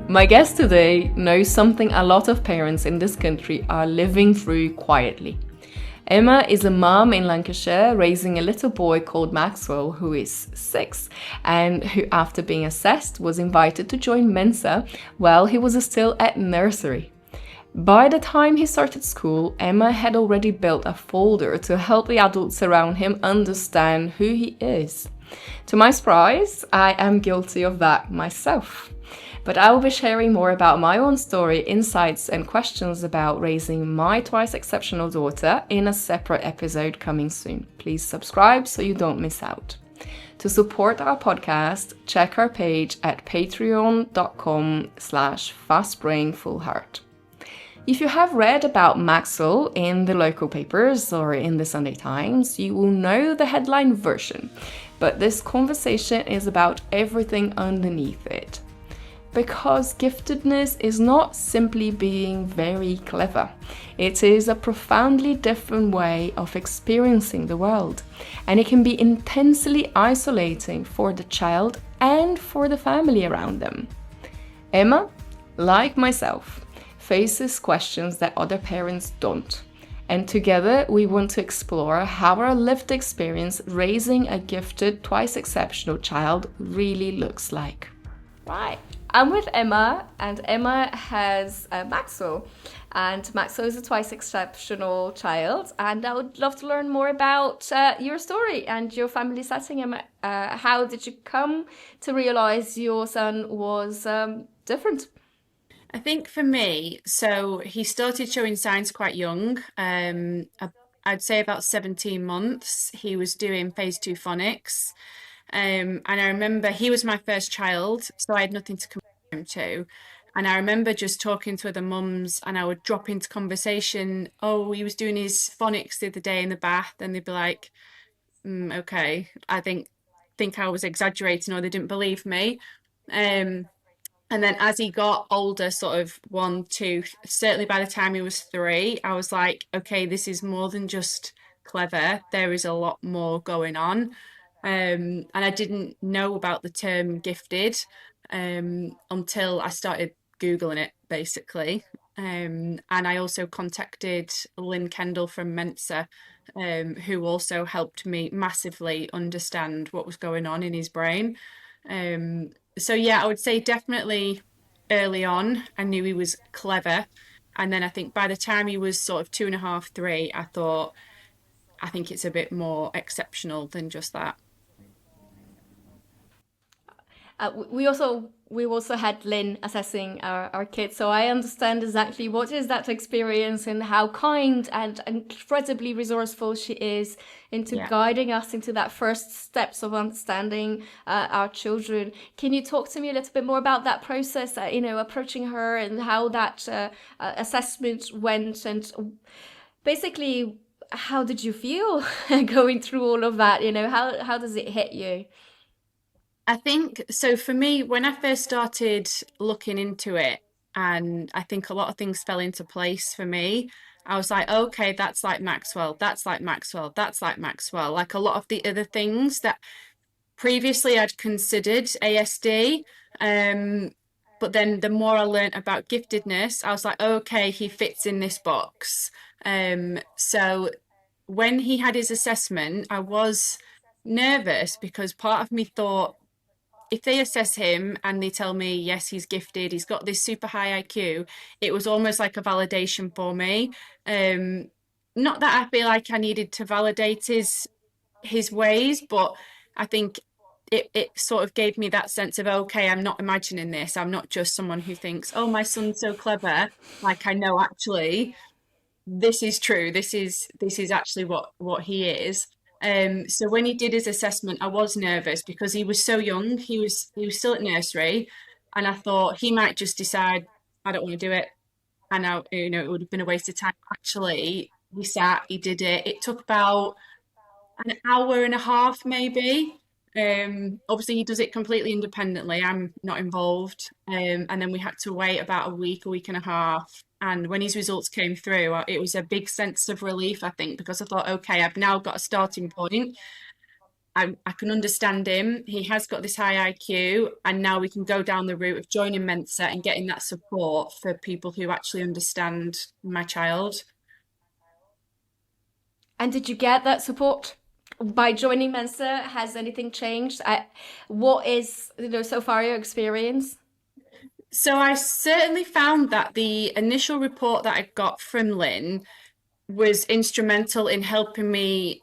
My guest today knows something a lot of parents in this country are living through quietly. Emma is a mom in Lancashire raising a little boy called Maxwell, who is 6, and who, after being assessed, was invited to join Mensa while he was still at nursery. By the time he started school, Emma had already built a folder to help the adults around him understand who he is. To my surprise, I am guilty of that myself. But I will be sharing more about my own story, insights, and questions about raising my twice exceptional daughter in a separate episode coming soon. Please subscribe so you don't miss out. To support our podcast, check our page at patreon.com/fastbrainfullheart. If you have read about Maxwell in the local papers or in the Sunday Times, you will know the headline version. But this conversation is about everything underneath it. Because giftedness is not simply being very clever. It is a profoundly different way of experiencing the world. And it can be intensely isolating for the child and for the family around them. Emma, like myself, faces questions that other parents don't. And together we want to explore how our lived experience raising a gifted, twice exceptional child really looks like. Right. I'm with Emma, and Emma has Maxwell, and Maxwell is a twice exceptional child, and I would love to learn more about your story and your family setting, Emma. How did you come to realise your son was different? I think for me, so he started showing signs quite young. I'd say about 17 months. He was doing phase 2 phonics. And I remember he was my first child, so I had nothing to compare him to. And I remember just talking to other mums, and I would drop into conversation. Oh, he was doing his phonics the other day in the bath, and they'd be like, "Okay, I think I was exaggerating, or they didn't believe me." And then as he got older, sort of 1, 2, certainly by the time he was 3, I was like, okay, this is more than just clever. There is a lot more going on. And I didn't know about the term gifted until I started Googling it, basically. And I also contacted Lyn Kendall from Mensa, who also helped me massively understand what was going on in his brain. So yeah, I would say definitely early on, I knew he was clever. And then I think by the time he was sort of 2.5, 3, I thought, I think it's a bit more exceptional than just that. We also had Lynn assessing our kids, so I understand exactly what is that experience and how kind and incredibly resourceful she is into Yeah. guiding us into that first steps of understanding our children. Can you talk to me a little bit more about that process, approaching her and how that assessment went, and basically how did you feel going through all of that? How does it hit you? I think so for me, when I first started looking into it, and I think a lot of things fell into place for me. I was like, okay, that's like Maxwell, that's like Maxwell, that's like Maxwell. Like a lot of the other things that previously I'd considered ASD. Um, but then the more I learned about giftedness, I was like, okay, he fits in this box. So when he had his assessment, I was nervous because part of me thought, if they assess him and they tell me, yes, he's gifted, he's got this super high IQ, it was almost like a validation for me. Um, Not that I feel like I needed to validate his ways, but I think it sort of gave me that sense of, okay, I'm not imagining this. I'm not just someone who thinks, oh, my son's so clever. Like I know actually this is true. This is actually what he is. So when he did his assessment, I was nervous because he was so young. He was still at nursery, and I thought he might just decide I don't want to do it, and it would have been a waste of time. Actually, he sat, he did it. It took about an hour and a half, maybe. Obviously, he does it completely independently. I'm not involved. And then we had to wait about a week and a half. And when his results came through, it was a big sense of relief, I think, because I thought, okay, I've now got a starting point. I can understand him. He has got this high IQ, and now we can go down the route of joining Mensa and getting that support for people who actually understand my child. And did you get that support by joining Mensa? Has anything changed? What is, so far your experience? So I certainly found that the initial report that I got from Lyn was instrumental in helping me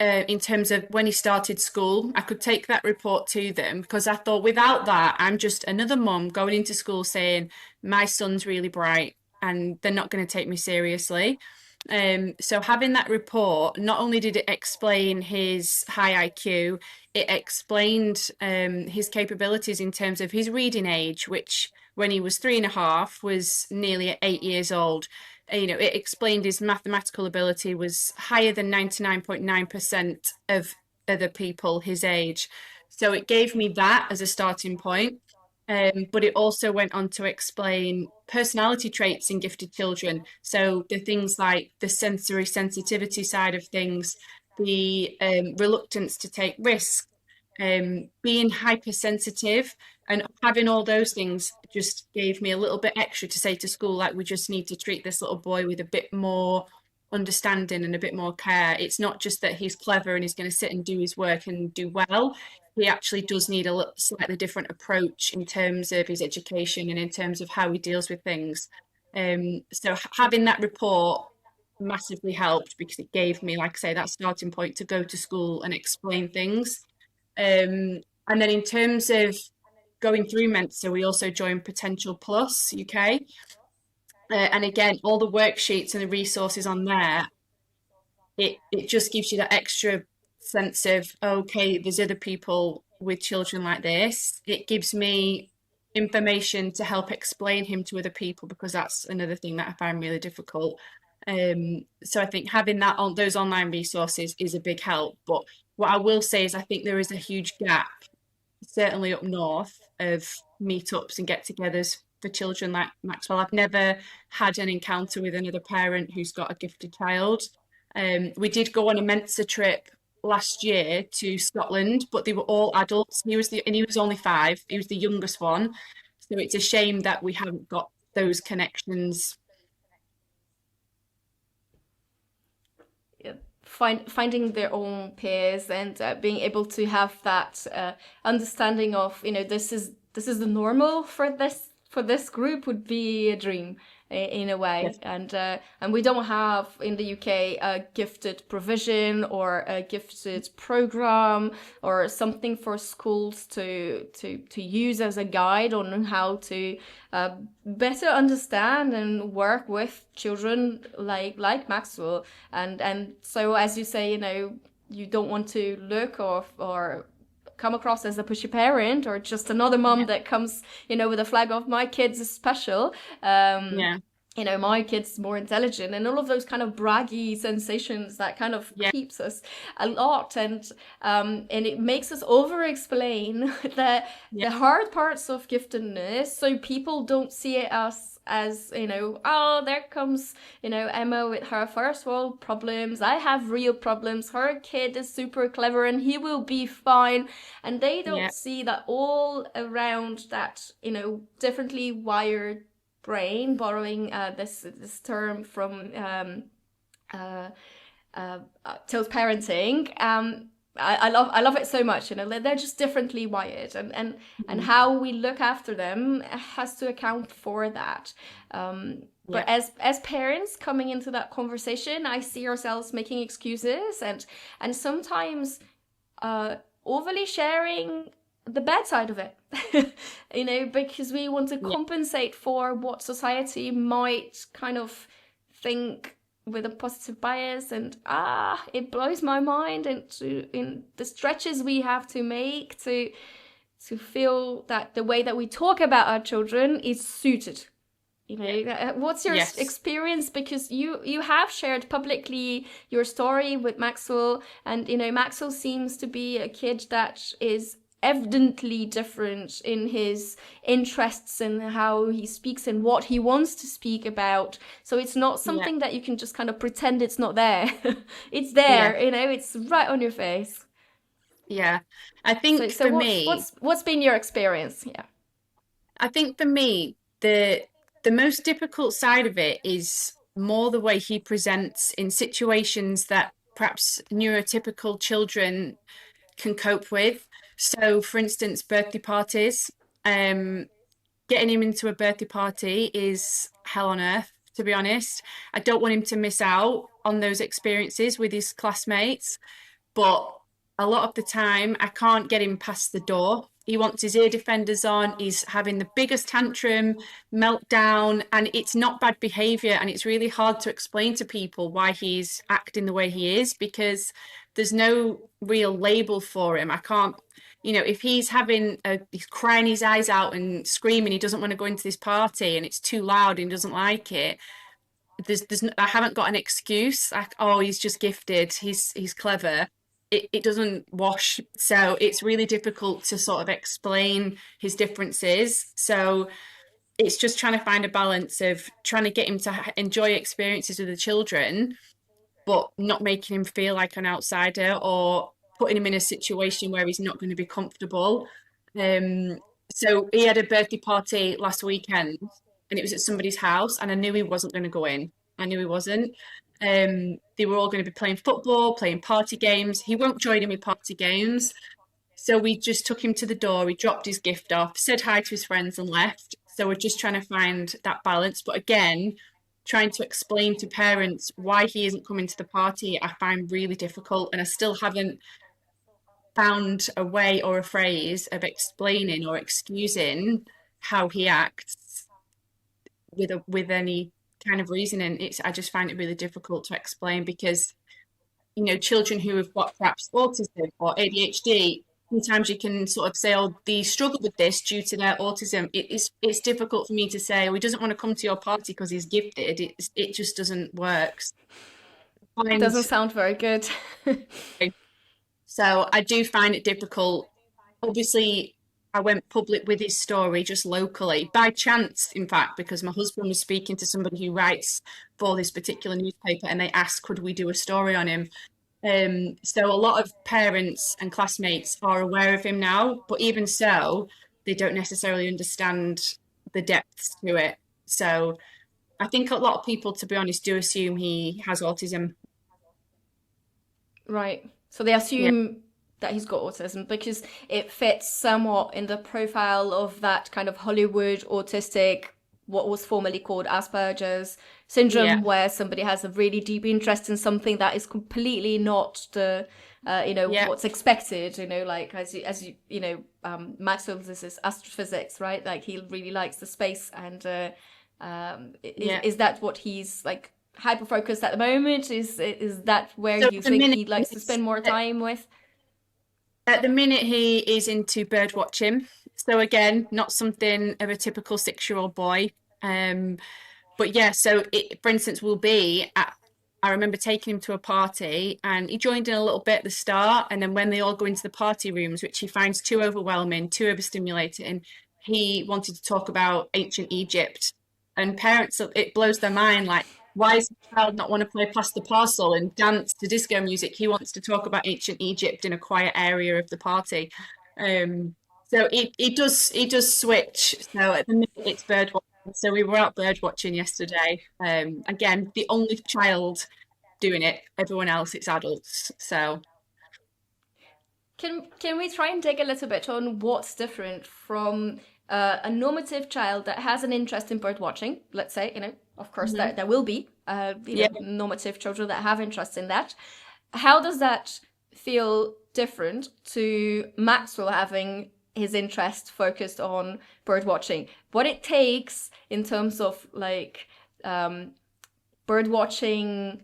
in terms of when he started school. I could take that report to them because I thought without that, I'm just another mum going into school saying, my son's really bright and they're not going to take me seriously. So having that report, not only did it explain his high IQ, it explained his capabilities in terms of his reading age, which when he was 3.5 was nearly 8 years old. It explained his mathematical ability was higher than 99.9% of other people his age. So it gave me that as a starting point. But it also went on to explain personality traits in gifted children. So the things like the sensory sensitivity side of things, the reluctance to take risks, being hypersensitive, and having all those things just gave me a little bit extra to say to school, like, we just need to treat this little boy with a bit more understanding and a bit more care. It's not just that he's clever and he's going to sit and do his work and do well. He actually does need a slightly different approach in terms of his education and in terms of how he deals with things. So having that report massively helped because it gave me, like I say, that starting point to go to school and explain things. And then in terms of going through Mensa, we also joined Potential Plus UK. And again, all the worksheets and the resources on there, it just gives you that extra sense of, okay, there's other people with children like this. It gives me information to help explain him to other people because that's another thing that I find really difficult. So I think having that on those online resources is a big help. But what I will say is I think there is a huge gap, certainly up north, of meetups and get-togethers for children like Maxwell. I've never had an encounter with another parent who's got a gifted child. We did go on a Mensa trip last year to Scotland, but they were all adults. And he was only 5. He was the youngest one. So it's a shame that we haven't got those connections. Finding their own peers and being able to have that understanding of, this is the normal for this group would be a dream in a way. Yes. And we don't have in the UK a gifted provision or a gifted program or something for schools to use as a guide on how to better understand and work with children like Maxwell. And so, as you say, you don't want to look or come across as a pushy parent or just another mom Yeah. that comes, with a flag of my kids is special. Yeah. My kid's more intelligent, and all of those kind of braggy sensations that kind of Yeah. keeps us a lot, and it makes us over explain the Yeah. hard parts of giftedness, so people don't see it as oh, there comes Emma with her first world problems. I have real problems. Her kid is super clever and he will be fine. And they Yeah. don't see that all around that differently wired brain, borrowing this term from uh, Till's parenting. I love it so much. They're just differently wired, and Mhm. how we look after them has to account for that. But Yeah. as parents coming into that conversation, I see ourselves making excuses and sometimes overly sharing the bad side of it. Because we want to Yeah. compensate for what society might kind of think with a positive bias, and it blows my mind into in the stretches we have to make to feel that the way that we talk about our children is suited. What's your Yes. experience? Because you have shared publicly your story with Maxwell, and Maxwell seems to be a kid that is evidently different in his interests and how he speaks and what he wants to speak about. So it's not Yeah. something that you can just kind of pretend it's not there. It's Yeah. there, it's right on your face. Yeah. I So think so for what's me, what's what's been your experience? Yeah. I think for me, the most difficult side of it is more the way he presents in situations that perhaps neurotypical children can cope with. So, for instance, birthday parties. Um, Getting him into a birthday party is hell on earth, to be honest. I don't want him to miss out on those experiences with his classmates, but a lot of the time I can't get him past the door. He wants his ear defenders on. He's having the biggest tantrum, meltdown, and it's not bad behavior. And it's really hard to explain to people why he's acting the way he is because there's no real label for him. I can't, if he's crying his eyes out and screaming, he doesn't want to go into this party and it's too loud and he doesn't like it. I haven't got an excuse like, oh, he's just gifted, he's clever. It doesn't wash, so it's really difficult to sort of explain his differences. So it's just trying to find a balance of trying to get him to enjoy experiences with the children but not making him feel like an outsider or putting him in a situation where he's not going to be comfortable. Um, so he had a birthday party last weekend and it was at somebody's house, and I knew he wasn't going to go in. I knew he wasn't. They were all going to be playing football, playing party games. He won't join in with party games. So we just took him to the door, he dropped his gift off, said hi to his friends and left. So we're just trying to find that balance. But again, trying to explain to parents why he isn't coming to the party, I find really difficult. And I still haven't found a way or a phrase of explaining or excusing how he acts with any kind of reasoning. I just find it really difficult to explain because children who have got perhaps autism or ADHD, sometimes you can sort of say, oh, they struggle with this due to their autism. It's difficult for me to say, oh, he doesn't want to come to your party because he's gifted. It just doesn't work. It And doesn't sound very good. so I do find it difficult. Obviously, I went public with his story just locally, by chance, in fact, because my husband was speaking to somebody who writes for this particular newspaper and they asked, could we do a story on him? So a lot of parents and classmates are aware of him now, but even so, they don't necessarily understand the depths to it. So I think a lot of people, to be honest, do assume he has autism. Right. So they Yeah, assume that he's got autism because it fits somewhat in the profile of that kind of Hollywood autistic, what was formerly called Asperger's yeah, syndrome, where somebody has a really deep interest in something that is completely not the, yeah, what's expected. Like Maxwell, this is astrophysics, right? Like he really likes the space, and yeah. is that what he's like hyper focused at the moment? Is that where So you at the think minute, he likes to spend more time with? at the minute he is into bird watching. So again, not something of a typical 6-year-old boy. Um, but yeah, so for instance, I remember taking him to a party and he joined in a little bit at the start. And then when they all go into the party rooms, which he finds too overwhelming, too overstimulating, he wanted to talk about ancient Egypt. And parents, it blows their mind like, why does the child not want to play pass the parcel and dance to disco music? He wants to talk about ancient Egypt in a quiet area of the party. So it does switch. So at the minute it's bird watching. So we were out bird watching yesterday. Again, the only child doing it. Everyone else it's adults. So Can we try and dig a little bit on what's different from a normative child that has an interest in bird watching? Let's say, of course, mhm. there will be, Yeah. normative children that have interest in that. How does that feel different to Maxwell having his interest focused on bird watching? What it takes in terms of like bird watching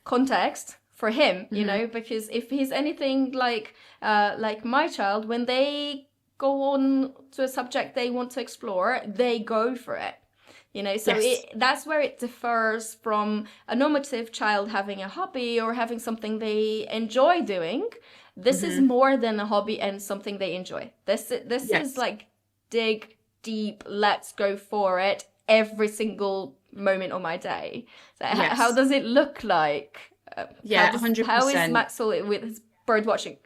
context for him, Hmm. because if he's anything like my child, when they go on to a subject they want to explore, they go for it. So Yes. that's where it differs from a normative child having a hobby or having something they enjoy doing. This is Hmm. more than a hobby and something they enjoy. This is Yes. like dig deep, let's go for it every single moment of my day. So how Yes. does it look like? Yeah, How is 100%. Maxwell with his bird watching?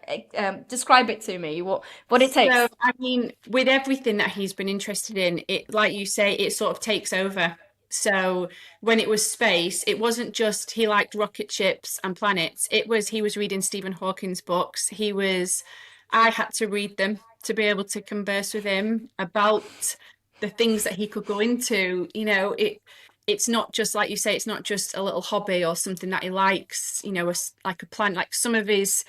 Describe it to me. What it So, takes. I mean, with everything that he's been interested in, it, like you say, it sort of takes over. So, when it was space, it wasn't just he liked rocket ships and planets. It was he was reading Stephen Hawking's books. I had to read them to be able to converse with him about the things that he could go into. It's not just like you say, it's not just a little hobby or something that he likes, like a plant. Like some of his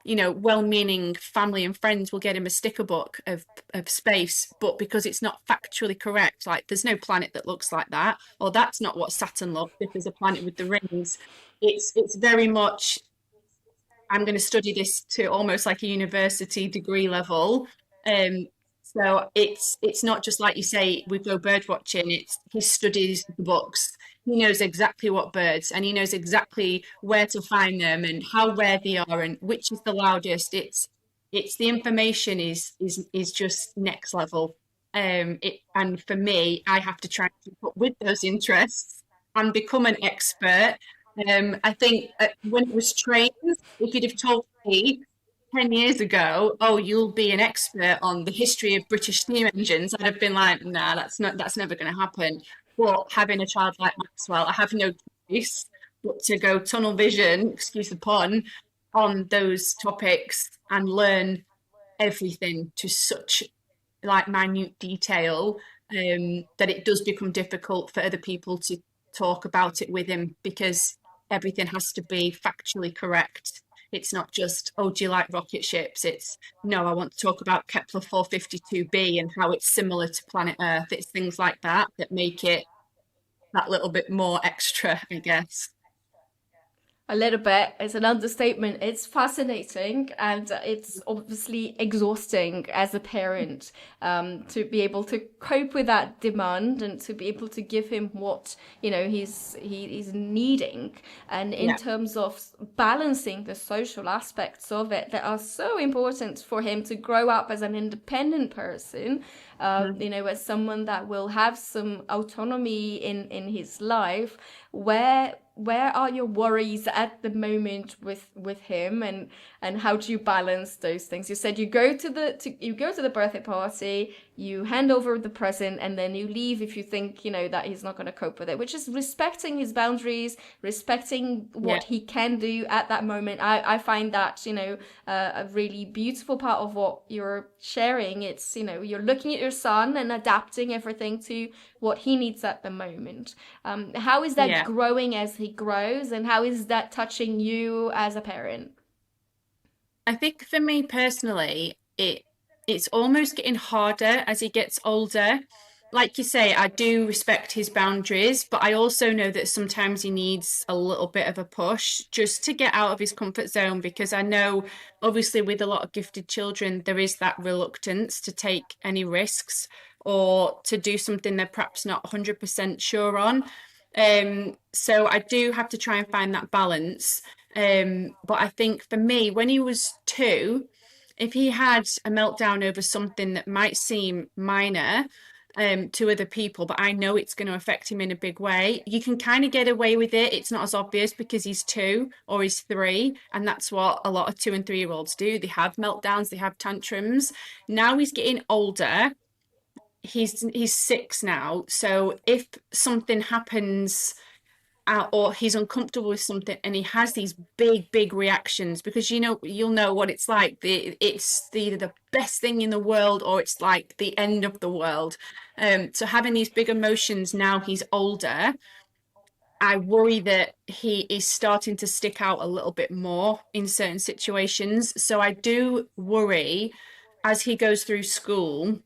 well-meaning family and friends will get him a sticker book of space, but because it's not factually correct, like there's no planet that looks like that, or that's not what Saturn looks if there's a planet with the rings. It's very much I'm going to study this to almost like a university degree level. So it's not just like you say we go bird watching. It's he studies the books. He knows exactly what birds, and he knows exactly where to find them and how rare they are and which is the loudest. It's the information is just next level. And for me, I have to try and keep up with those interests and become an expert. I think when it was trains, if you'd have told me 10 years ago, oh, you'll be an expert on the history of British steam engines, I'd have been like, nah, that's never going to happen. But having a child like Maxwell, I have no choice but to go tunnel vision, excuse the pun, on those topics and learn everything to such like minute detail that it does become difficult for other people to talk about it with him because everything has to be factually correct. It's not just, oh, do you like rocket ships? It's, no, I want to talk about Kepler 452b and how it's similar to planet Earth. It's things like that that make it that little bit more extra, I guess. A little bit is an understatement. It's fascinating and it's obviously exhausting as a parent to be able to cope with that demand and to be able to give him what he's needing. And in Yeah. terms of balancing the social aspects of it that are so important for him to grow up as an independent person, Mhm. as someone that will have some autonomy in his life, where are your worries at the moment with him, and how do you balance those things? You said you go to the birthday party, you hand over the present, and then you leave if you think that he's not going to cope with it, which is respecting his boundaries, respecting Yeah. what he can do at that moment. I find that a really beautiful part of what you're sharing. It's you're looking at your son and adapting everything to what he needs at the moment. How is that Yeah. growing as he grows, and how is that touching you as a parent? I think for me personally, it's almost getting harder as he gets older. Like you say, I do respect his boundaries, but I also know that sometimes he needs a little bit of a push just to get out of his comfort zone because I know obviously with a lot of gifted children, there is that reluctance to take any risks or to do something they're perhaps not 100% sure on. So I do have to try and find that balance. But I think for me, when he was 2, if he had a meltdown over something that might seem minor to other people, but I know it's going to affect him in a big way, you can kind of get away with it. It's not as obvious because he's 2 or he's 3, and that's what a lot of 2 and 3-year-olds do. They have meltdowns, they have tantrums. Now he's getting older. He's 6 now, so if something happens or he's uncomfortable with something and he has these big reactions because you'll know what it's like it's either the best thing in the world or it's like the end of the world. So having these big emotions now he's older, I worry that he is starting to stick out a little bit more in certain situations. So I do worry as he goes through school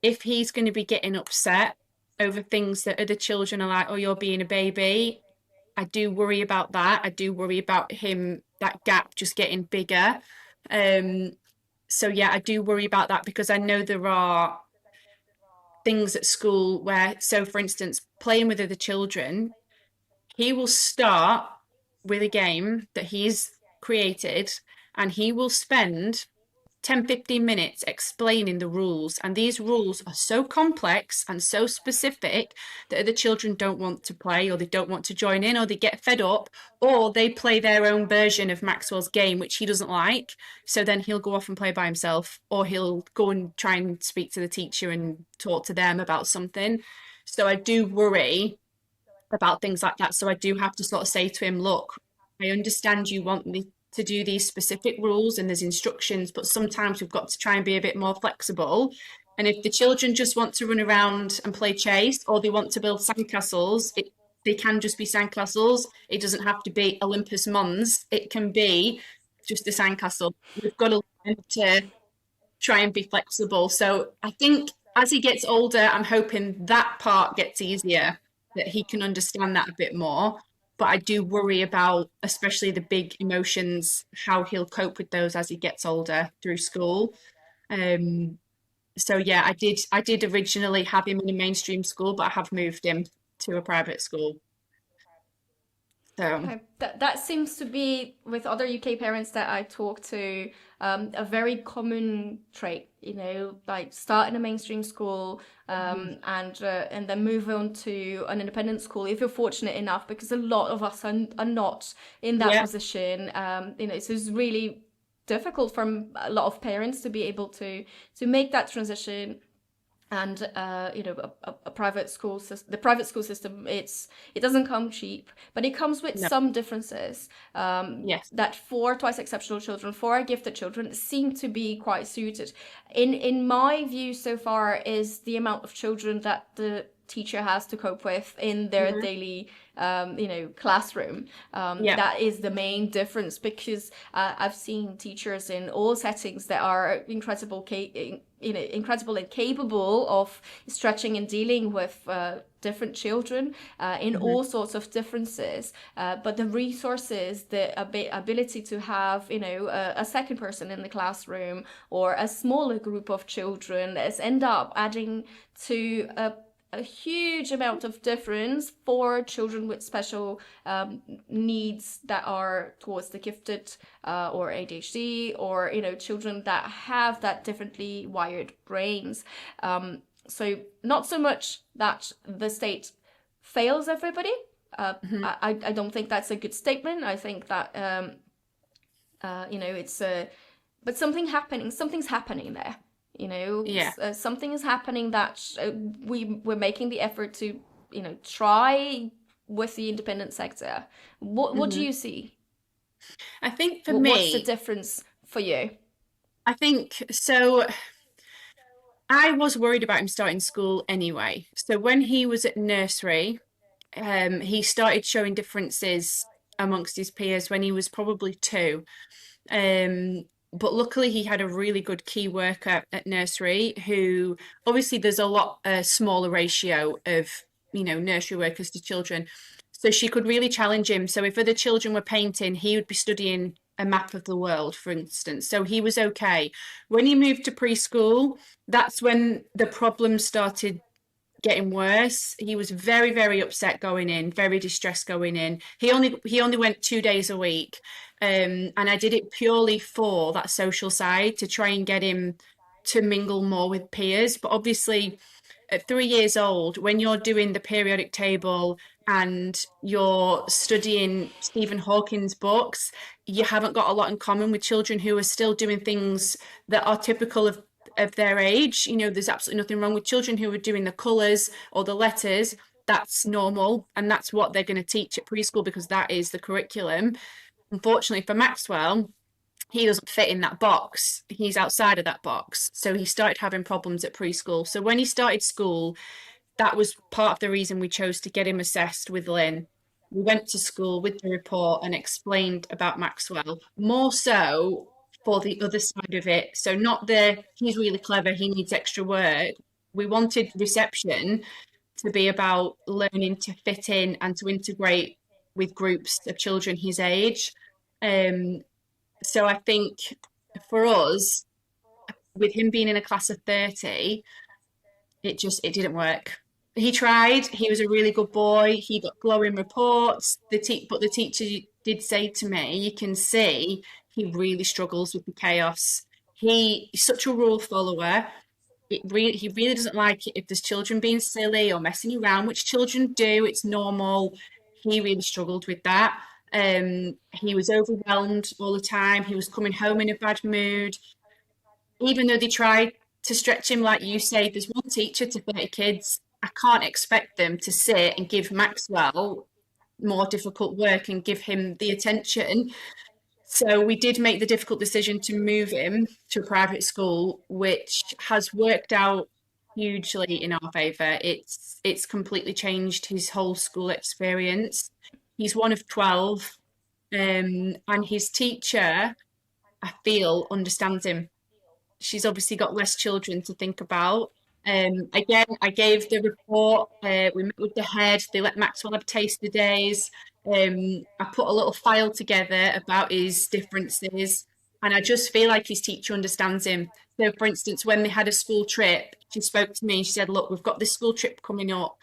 if he's going to be getting upset over things that other children are like, oh, you're being a baby. I do worry about that. I do worry about him, that gap just getting bigger. Um, so yeah, I do worry about that because I know there are things at school where, so for instance, playing with other children, he will start with a game that he's created and he will spend 10-15 minutes explaining the rules. And these rules are so complex and so specific that the children don't want to play, or they don't want to join in, or they get fed up, or they play their own version of Maxwell's game, which he doesn't like. So then he'll go off and play by himself, or he'll go and try and speak to the teacher and talk to them about something. So I do worry about things like that. So I do have to sort of say to him, look, I understand you want me to do these specific rules and there's instructions, but sometimes we've got to try and be a bit more flexible. And if the children just want to run around and play chase, or they want to build sandcastles, they can just be sandcastles. It doesn't have to be Olympus Mons. It can be just a sandcastle. We've got to learn to try and be flexible. So I think as he gets older, I'm hoping that part gets easier, that he can understand that a bit more. But I do worry about, especially the big emotions, how he'll cope with those as he gets older through school. So yeah, I did originally have him in a mainstream school, but I have moved him to a private school. So Okay. That seems to be with other UK parents that I talk to, a very common trait. You know, like start in a mainstream school, and then move on to an independent school if you're fortunate enough, because a lot of us are not in that yeah. position. You know, so it's really difficult for a lot of parents to be able to make that transition. And you know, a private school system, the private school system, it doesn't come cheap, but it comes with No. some differences, Yes. that for twice exceptional children, for our gifted children, seem to be quite suited. In my view so far is the amount of children that the teacher has to cope with in their hmm daily you know, classroom. Yeah. That is the main difference, because I've seen teachers in all settings that are you know, incredible and capable of stretching and dealing with different children in hmm all sorts of differences. But the resources, the ability to have, you know, a second person in the classroom or a smaller group of children, has end up adding to a huge amount of difference for children with special needs that are towards the gifted, or ADHD, or you know, children that have that differently wired brains. So not so much that the state fails everybody. hmm I don't think that's a good statement. I think that you know, it's but something's happening there. You know, Yeah. something is happening that we're making the effort to, you know, try with the independent sector. What do hmm you see? I think for What's the me, difference for you? I think so. I was worried about him starting school anyway. So when he was at nursery, he started showing differences amongst his peers when he was probably 2. But luckily, he had a really good key worker at nursery who, obviously, there's a lot smaller ratio of, nursery workers to children. So she could really challenge him. So if other children were painting, he would be studying a map of the world, for instance. So he was okay. When he moved to preschool, that's when the problems started getting worse. He was very, very upset going in, very distressed going in. He only went 2 days a week, and I did it purely for that social side, to try and get him to mingle more with peers. But obviously, at 3 years old, when you're doing the periodic table and you're studying Stephen Hawking's books, you haven't got a lot in common with children who are still doing things that are typical of their age. There's absolutely nothing wrong with children who are doing the colours or the letters. That's normal, and that's what they're going to teach at preschool because that is the curriculum. Unfortunately for Maxwell, he doesn't fit in that box. He's outside of that box. So he started having problems at preschool. So when he started school, that was part of the reason we chose to get him assessed with Lyn. We went to school with the report and explained about Maxwell, more so for the other side of it. So not the he's really clever, he needs extra work. We wanted reception to be about learning to fit in and to integrate with groups of children his age. Um, so I think for us, with him being in a class of 30, it didn't work. He tried. He was a really good boy. He got glowing reports. But the teacher did say to me, you can see he really struggles with the chaos. He's such a rule follower. He really doesn't like it if there's children being silly or messing around, which children do. It's normal. He really struggled with that. He was overwhelmed all the time. He was coming home in a bad mood. Even though they tried to stretch him, like you say, there's one teacher to 30 kids. I can't expect them to sit and give Maxwell more difficult work and give him the attention. So we did make the difficult decision to move him to a private school, which has worked out hugely in our favour. It's completely changed his whole school experience. He's one of 12, and his teacher, I feel, understands him. She's obviously got less children to think about. Again, I gave the report. We met with the head. They let Maxwell have taste the days. I put a little file together about his differences, and I just feel like his teacher understands him. So, for instance, when they had a school trip, she spoke to me and she said, "Look, we've got this school trip coming up.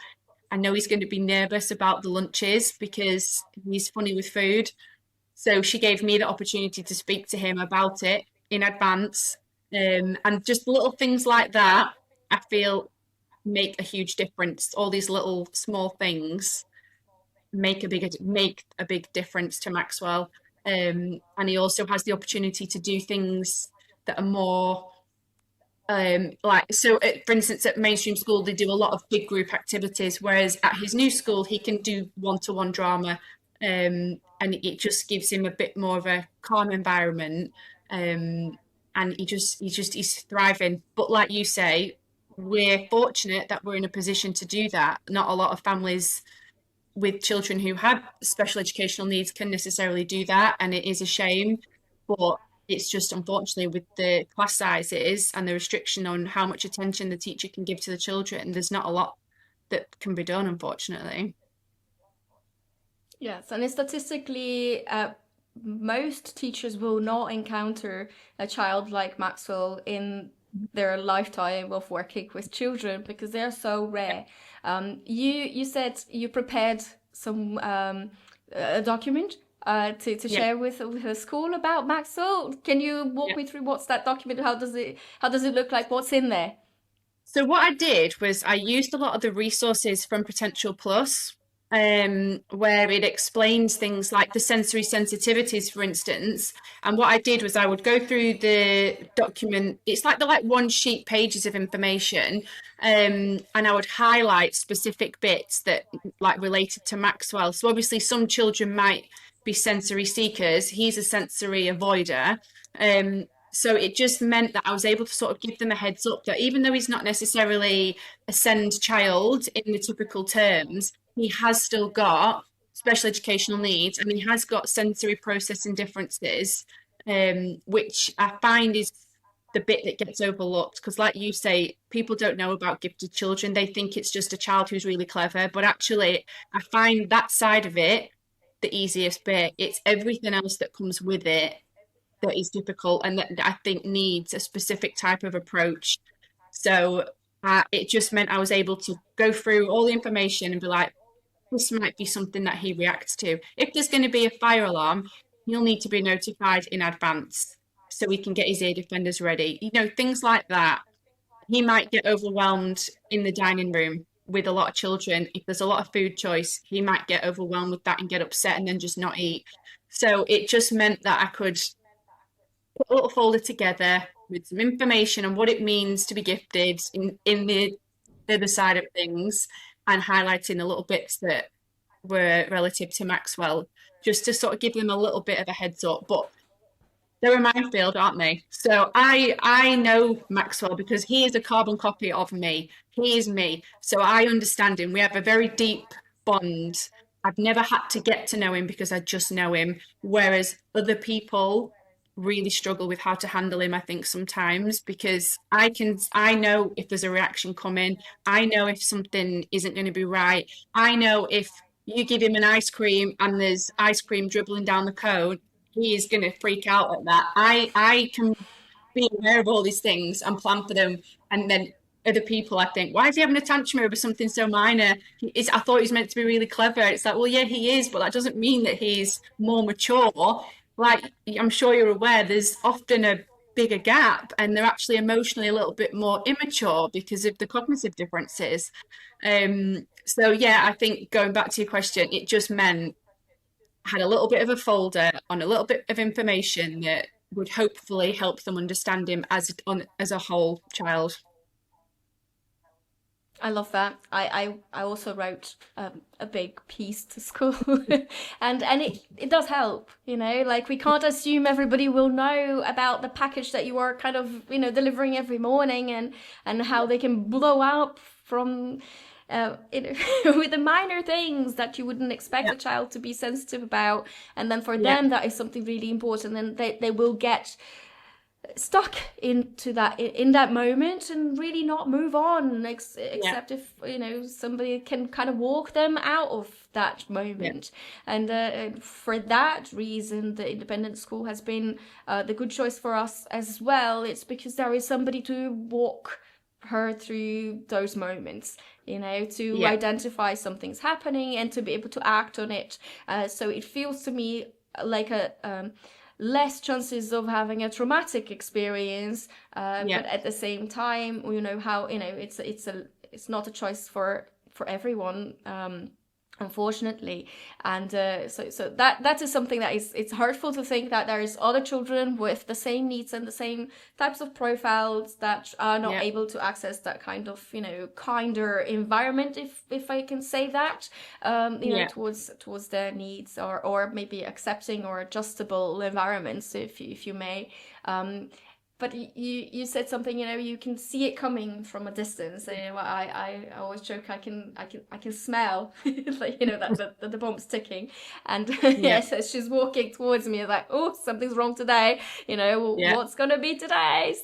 I know he's going to be nervous about the lunches because he's funny with food." So she gave me the opportunity to speak to him about it in advance. And just little things like that, I feel make a huge difference. All these little small things make a big difference to Maxwell. And he also has the opportunity to do things that are more like so for instance at mainstream school they do a lot of big group activities, whereas at his new school he can do one-to-one drama, and it just gives him a bit more of a calm environment, and he's thriving. But like you say, we're fortunate that we're in a position to do that. Not a lot of families with children who have special educational needs can necessarily do that, and it is a shame. But it's just unfortunately with the class sizes and the restriction on how much attention the teacher can give to the children, there's not a lot that can be done, unfortunately. Yes, and statistically, most teachers will not encounter a child like Maxwell in their lifetime of working with children because they're so rare. You said you prepared some a document to Yeah. share with the school about Maxwell. Can you walk Yeah. me through what's that document? How does it look like? What's in there? So what I did was I used a lot of the resources from Potential Plus, where it explains things like the sensory sensitivities, for instance. And what I did was I would go through the document. It's like the like one sheet pages of information, and I would highlight specific bits that like related to Maxwell. So obviously some children might be sensory seekers. He's a sensory avoider. So it just meant that I was able to sort of give them a heads up that even though he's not necessarily a SEND child in the typical terms, he has still got special educational needs and he has got sensory processing differences, which I find is the bit that gets overlooked. Because, like you say, people don't know about gifted children. They think it's just a child who's really clever. But actually, I find that side of it the easiest bit. It's everything else that comes with it that is difficult and that I think needs a specific type of approach. So it just meant I was able to go through all the information and be like, this might be something that he reacts to. If there's going to be a fire alarm, he'll need to be notified in advance so we can get his ear defenders ready. You know, things like that. He might get overwhelmed in the dining room with a lot of children. If there's a lot of food choice, he might get overwhelmed with that and get upset and then just not eat. So it just meant that I could put a little folder together with some information on what it means to be gifted in the other side of things and highlighting the little bits that were relative to Maxwell, just to sort of give them a little bit of a heads up. But they're a minefield, aren't they? So I know Maxwell because he is a carbon copy of me. He is me. So I understand him. We have a very deep bond. I've never had to get to know him because I just know him. Whereas other people really struggle with how to handle him, I think, sometimes, because I know if there's a reaction coming. I know if something isn't going to be right. I know if you give him an ice cream and there's ice cream dribbling down the cone, he is going to freak out at that. I can be aware of all these things and plan for them. And then other people, I think, why is he having a tantrum over something so minor? I thought he was meant to be really clever. It's like, well, yeah, he is, but that doesn't mean that he's more mature. Like, I'm sure you're aware, there's often a bigger gap, and they're actually emotionally a little bit more immature because of the cognitive differences. So yeah, I think going back to your question, it just meant I had a little bit of a folder on a little bit of information that would hopefully help them understand him as a whole child. I love that. I also wrote a big piece to school, and it does help. Like we can't assume everybody will know about the package that you are kind of delivering every morning, and how they can blow up from with the minor things that you wouldn't expect Yeah, a child to be sensitive about, and then for yeah, them that is something really important, and they will get stuck into that in that moment and really not move on, yeah, except if somebody can kind of walk them out of that yeah, moment. And for that reason, the independent school has been the good choice for us as well. It's because there is somebody to walk her through those moments, to yeah, identify something's happening and to be able to act on it. So it feels to me like a less chances of having a traumatic experience, yeah, but at the same time, how it's not a choice for everyone, unfortunately. And so that is something that it's hurtful to think that there is other children with the same needs and the same types of profiles that are not yeah, able to access that kind of kinder environment, if I can say that, yeah. towards their needs, or maybe accepting or adjustable environments, if you may. But you said something, you can see it coming from a distance. I always joke, I can smell like that the bomb's ticking, and Yeah, yes, as she's walking towards me, like, oh, something's wrong today. yeah, What's gonna be today's?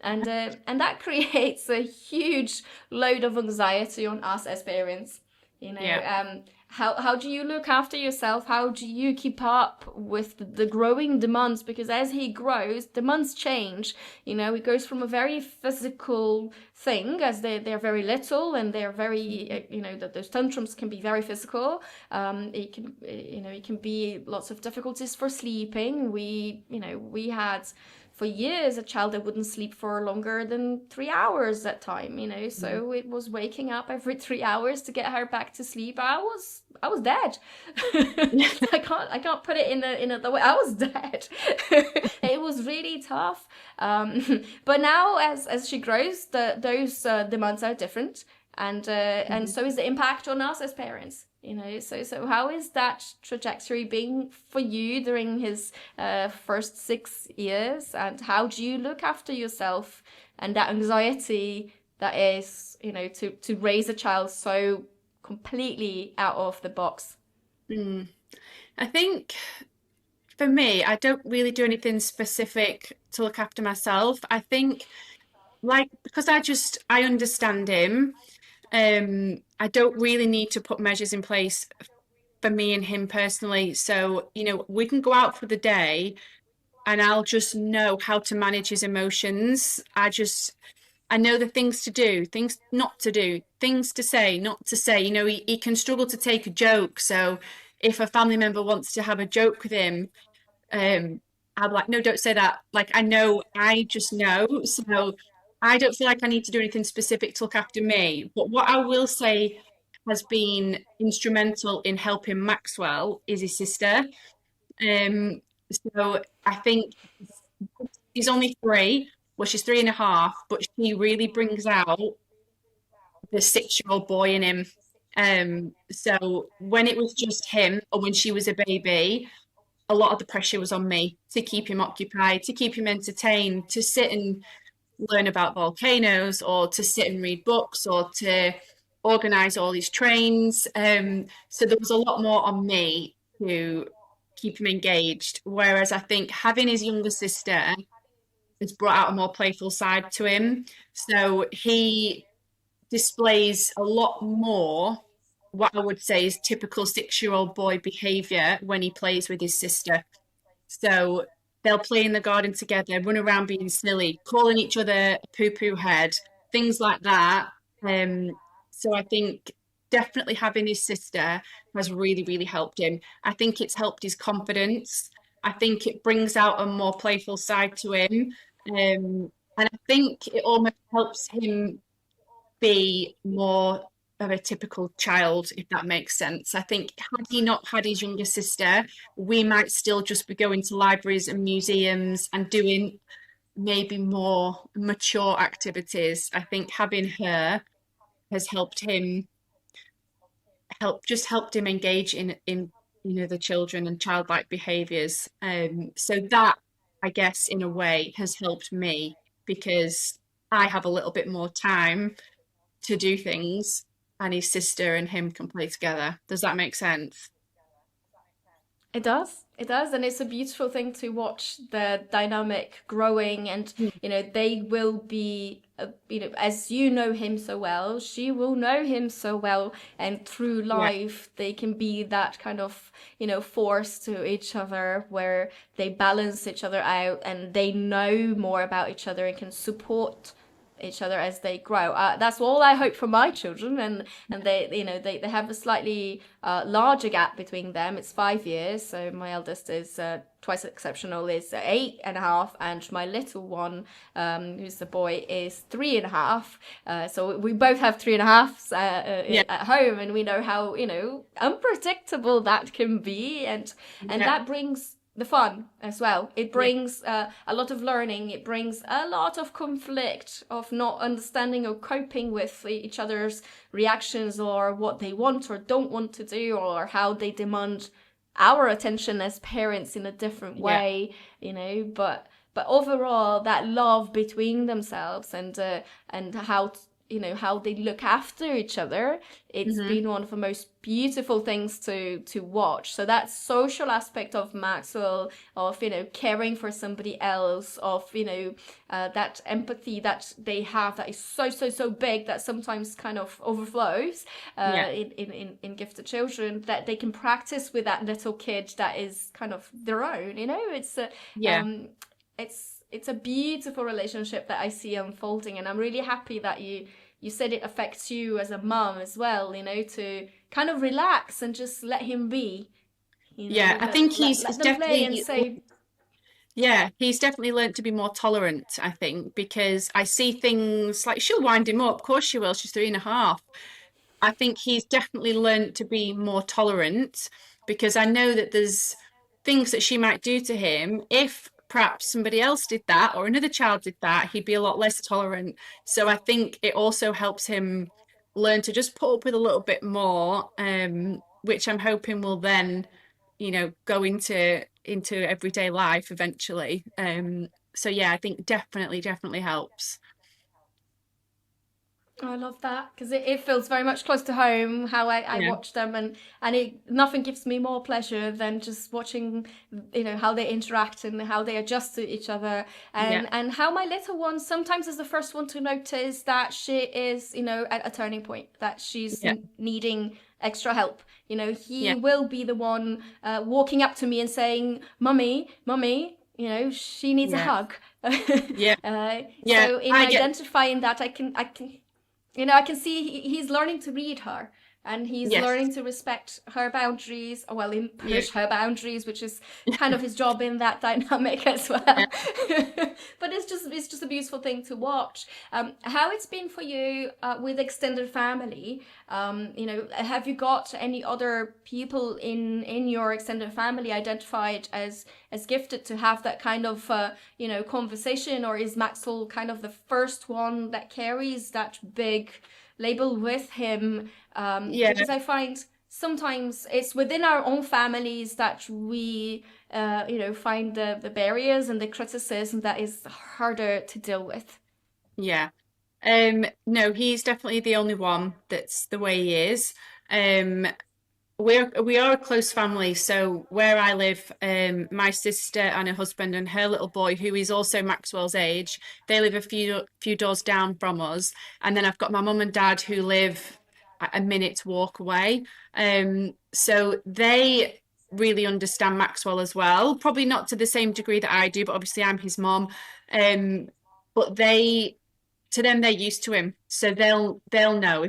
And that creates a huge load of anxiety on us as parents. yeah, How do you look after yourself? How do you keep up with the growing demands? Because as he grows, demands change. It goes from a very physical thing, as they're very little and they're very, that those tantrums can be very physical. It can be lots of difficulties for sleeping. We had for years a child that wouldn't sleep for longer than 3 hours at time, mm, so it was waking up every 3 hours to get her back to sleep. I was dead. I can't put it in the way. I was dead. It was really tough. But now, as she grows, those demands are different, and mhm. so is the impact on us as parents. So how is that trajectory being for you during his first 6 years, and how do you look after yourself and that anxiety that is, to raise a child so completely out of the box? Mm. I think for me, I don't really do anything specific to look after myself. I think like because I understand him, I don't really need to put measures in place for me and him personally. So, we can go out for the day and I'll just know how to manage his emotions. I know the things to do, things not to do, things to say, not to say. He can struggle to take a joke. So if a family member wants to have a joke with him, um, I'm like, no, don't say that. Like, I just know. So I don't feel like I need to do anything specific to look after me. But what I will say has been instrumental in helping Maxwell is his sister. Um, so I think she's only three. Well, she's 3.5, but she really brings out the 6-year-old boy in him. So when it was just him, or when she was a baby, a lot of the pressure was on me to keep him occupied, to keep him entertained, to sit and learn about volcanoes, or to sit and read books, or to organize all these trains. So there was a lot more on me to keep him engaged. Whereas I think having his younger sister has brought out a more playful side to him. So he displays a lot more what I would say is typical 6-year-old boy behavior when he plays with his sister. So they'll play in the garden together, run around being silly, calling each other a poo poo head, things like that. So I think definitely having his sister has really, really helped him. I think it's helped his confidence. I think it brings out a more playful side to him. And I think it almost helps him be more of a typical child, if that makes sense. I think had he not had his younger sister, we might still just be going to libraries and museums and doing maybe more mature activities. I think having her has helped him engage in the children and childlike behaviors. So that, I guess, in a way has helped me because I have a little bit more time to do things, and his sister and him can play together. Does that make sense? It does. It does. And it's a beautiful thing to watch the dynamic growing. And, Mm. they will be, as you know him so well, she will know him so well. And through Yeah, life, they can be that kind of, force to each other where they balance each other out and they know more about each other and can support each other as they grow. That's all I hope for my children, and they they have a slightly larger gap between them. It's 5 years, so my eldest is twice exceptional, is 8.5, and my little one, who's the boy, is 3.5. So we both have 3.5s yeah, at home, and we know how unpredictable that can be, and yeah, that brings the fun as well. It yeah, brings a lot of learning. It brings a lot of conflict of not understanding or coping with each other's reactions or what they want or don't want to do or how they demand our attention as parents in a different yeah. way, but overall that love between themselves and how how they look after each other, it's Hmm. been one of the most beautiful things to watch. So that social aspect of Maxwell, of caring for somebody else, of that empathy that they have, that is so big that sometimes kind of overflows Yeah, in gifted children, that they can practice with that little kid that is kind of their own. yeah, Um it's a beautiful relationship that I see unfolding, and I'm really happy that you said it affects you as a mom as well, to kind of relax and just let him be, yeah. I think he's let them play and definitely, say, yeah, he's definitely learned to be more tolerant, I think, because I see things like she'll wind him up. Of course she will. She's 3.5. I think he's definitely learned to be more tolerant because I know that there's things that she might do to him. If perhaps somebody else did that or another child did that, he'd be a lot less tolerant. So I think it also helps him learn to just put up with a little bit more, which I'm hoping will then, go into everyday life eventually. So yeah, I think definitely helps. oh, I love that because it feels very much close to home how I Yeah, watch them, and nothing gives me more pleasure than just watching how they interact and how they adjust to each other, yeah, and how my little one sometimes is the first one to notice that she is at a turning point, that she's yeah, needing extra help. He yeah, will be the one walking up to me and saying, "Mummy, mummy." She needs a yeah, hug. yeah, yeah. So in I get identifying that, I can see he's learning to read her, and he's yes. learning to respect her boundaries, well, Yeah, push her boundaries, which is kind of his job in that dynamic as well. yeah, But it's just a beautiful thing to watch. How it's been for you with extended family. Have you got any other people in your extended family identified as gifted to have that kind of conversation, or is Maxwell kind of the first one that carries that big label with him? yeah, Because I find sometimes it's within our own families that we find the barriers and the criticism that is harder to deal with. yeah. No, he's definitely the only one that's the way he is. Um, we are a close family. So where I live, my sister and her husband and her little boy, who is also Maxwell's age, they live a few doors down from us. And then I've got my mum and dad who live a minute's walk away. So they really understand Maxwell as well. Probably not to the same degree that I do, but obviously I'm his mom. Um, but to them they're used to him, so they'll know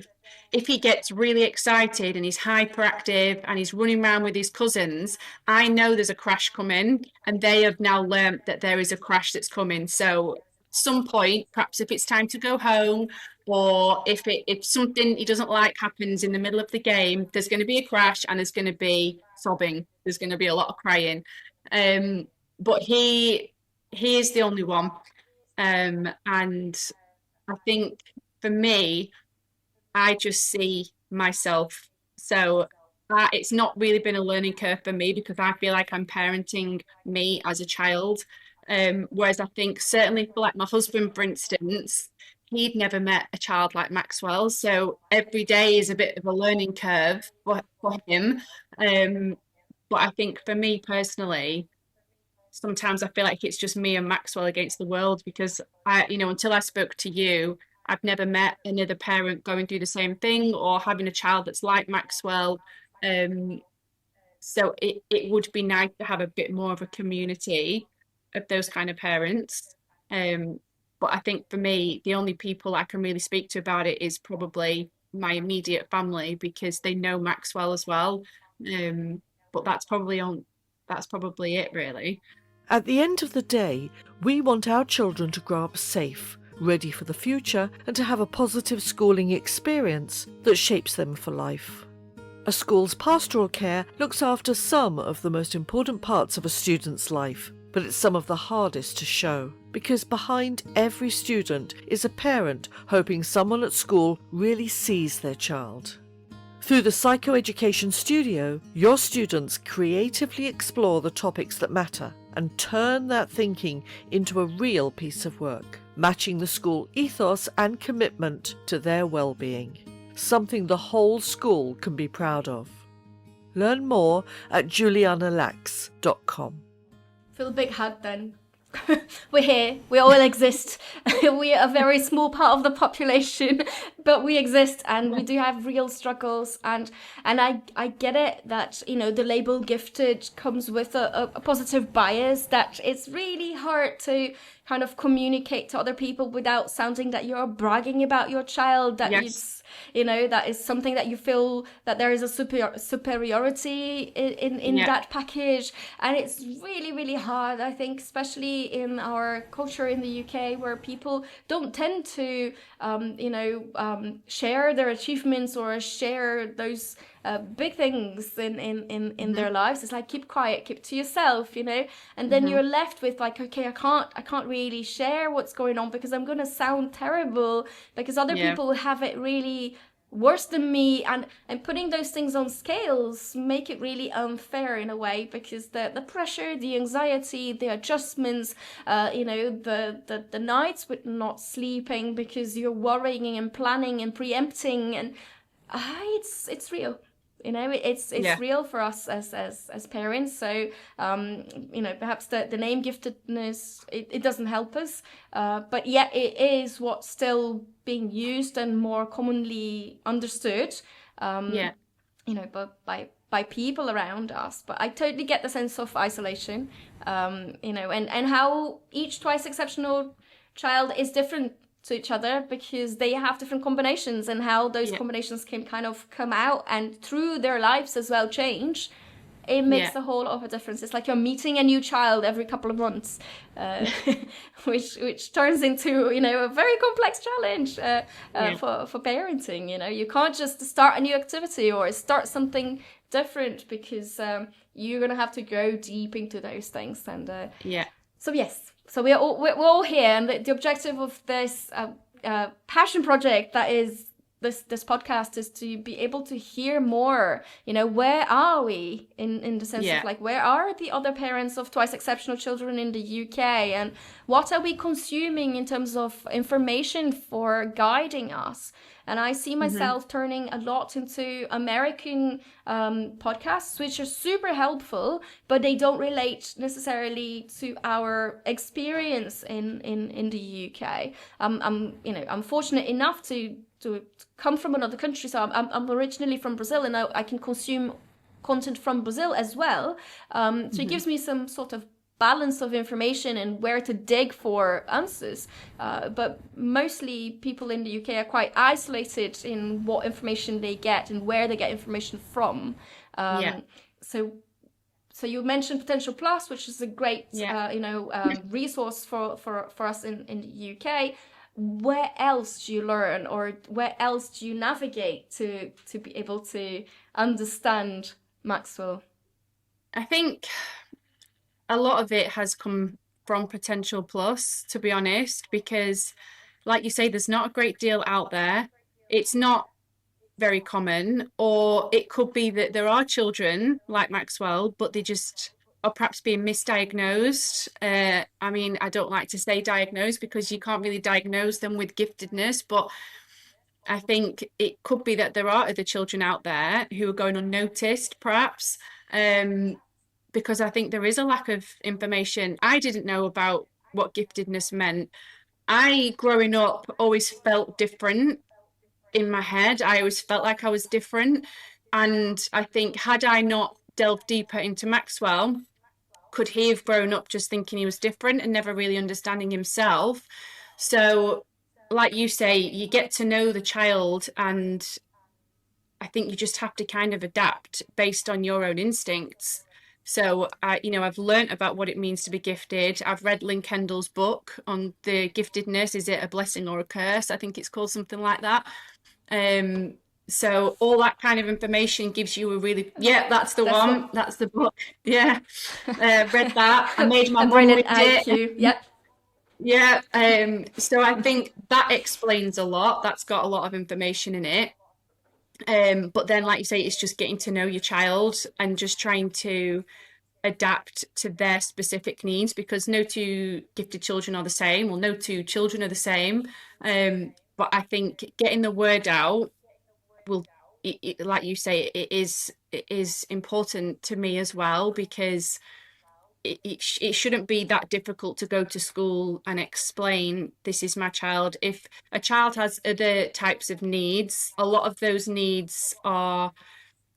if he gets really excited and he's hyperactive and he's running around with his cousins, I know there's a crash coming, and they have now learnt that there is a crash that's coming. So at some point, perhaps if it's time to go home, or if something he doesn't like happens in the middle of the game, there's going to be a crash and there's going to be sobbing. There's going to be a lot of crying. But he is the only one. And I think for me, I just see myself. So it's not really been a learning curve for me because I feel like I'm parenting me as a child. Whereas I think certainly for like my husband, for instance, he'd never met a child like Maxwell. So every day is a bit of a learning curve for him. But I think for me personally, sometimes I feel like it's just me and Maxwell against the world because until I spoke to you, I've never met another parent going through the same thing or having a child that's like Maxwell. Um, so it would be nice to have a bit more of a community of those kind of parents. Um, but I think for me, the only people I can really speak to about it is probably my immediate family because they know Maxwell as well. Um, but that's probably it really. At the end of the day, we want our children to grow up safe, ready for the future, and to have a positive schooling experience that shapes them for life. A school's pastoral care looks after some of the most important parts of a student's life, but it's some of the hardest to show, because behind every student is a parent hoping someone at school really sees their child. Through the Psychoeducation Studio, your students creatively explore the topics that matter and turn that thinking into a real piece of work, matching the school ethos and commitment to their well-being, something the whole school can be proud of. Learn more at julianalax.com. Feel a big hug then. We're here, we all exist. We are a very small part of the population, but we exist and we do have real struggles, and I get it that the label gifted comes with a positive bias, that it's really hard to kind of communicate to other people without sounding that you're bragging about your child, that Yes. that is something that you feel that there is a superiority in that package. And it's really, really hard, I think, especially in our culture in the UK, where people don't tend to share their achievements or share those big things in their lives. It's like, keep quiet, keep to yourself, and then you're left with like, okay, I can't really share what's going on because I'm gonna sound terrible because other people have it really worse than me, and putting those things on scales make it really unfair in a way, because the pressure, the anxiety, the adjustments, the nights with not sleeping because you're worrying and planning and preempting, and it's real. It's real for us as parents. So perhaps the name giftedness, it doesn't help us, but yet it is what's still being used and more commonly understood. But by people around us. But I totally get the sense of isolation. And how each twice exceptional child is different to each other because they have different combinations, and how those combinations can kind of come out and through their lives as well change. It makes a whole lot of a difference. It's like you're meeting a new child every couple of months, which turns into a very complex challenge for parenting. You can't just start a new activity or start something different, because you're gonna have to go deep into those things. And so we're all here, and the objective of this passion project that is this podcast is to be able to hear more. Where are we in the sense of like, where are the other parents of twice exceptional children in the UK, and what are we consuming in terms of information for guiding us? And I see myself turning a lot into American podcasts, which are super helpful, but they don't relate necessarily to our experience in the UK. I'm fortunate enough to come from another country, so I'm originally from Brazil, and I can consume content from Brazil as well. So it gives me some sort of balance of information and where to dig for answers. But mostly people in the UK are quite isolated in what information they get and where they get information from. So you mentioned Potential Plus, which is a great resource for us in the UK. Where else do you learn, or where else do you navigate to be able to understand Maxwell? I think a lot of it has come from Potential Plus, to be honest, because like you say, there's not a great deal out there. It's not very common, or it could be that there are children like Maxwell, but they just are perhaps being misdiagnosed. I mean, I don't like to say diagnosed because you can't really diagnose them with giftedness, but I think it could be that there are other children out there who are going unnoticed, perhaps, because I think there is a lack of information. I didn't know about what giftedness meant. I, growing up, always felt different in my head. I always felt like I was different. And I think, had I not delved deeper into Maxwell, could he have grown up just thinking he was different and never really understanding himself? So, like you say, you get to know the child, and I think you just have to kind of adapt based on your own instincts. So, I've learned about what it means to be gifted. I've read Lyn Kendall's book on the giftedness. Is it a blessing or a curse? I think it's called something like that. So all that kind of information gives you a really, that's the one. That's the book. Yeah. Read that. I made my mum read it. Yep. Yeah. So I think that explains a lot. That's got a lot of information in it. But then, like you say, it's just getting to know your child and just trying to adapt to their specific needs, because no two gifted children are the same, or no two children are the same. But I think getting the word out will, like you say, it is important to me as well, because it shouldn't be that difficult to go to school and explain, this is my child. If a child has other types of needs, a lot of those needs are,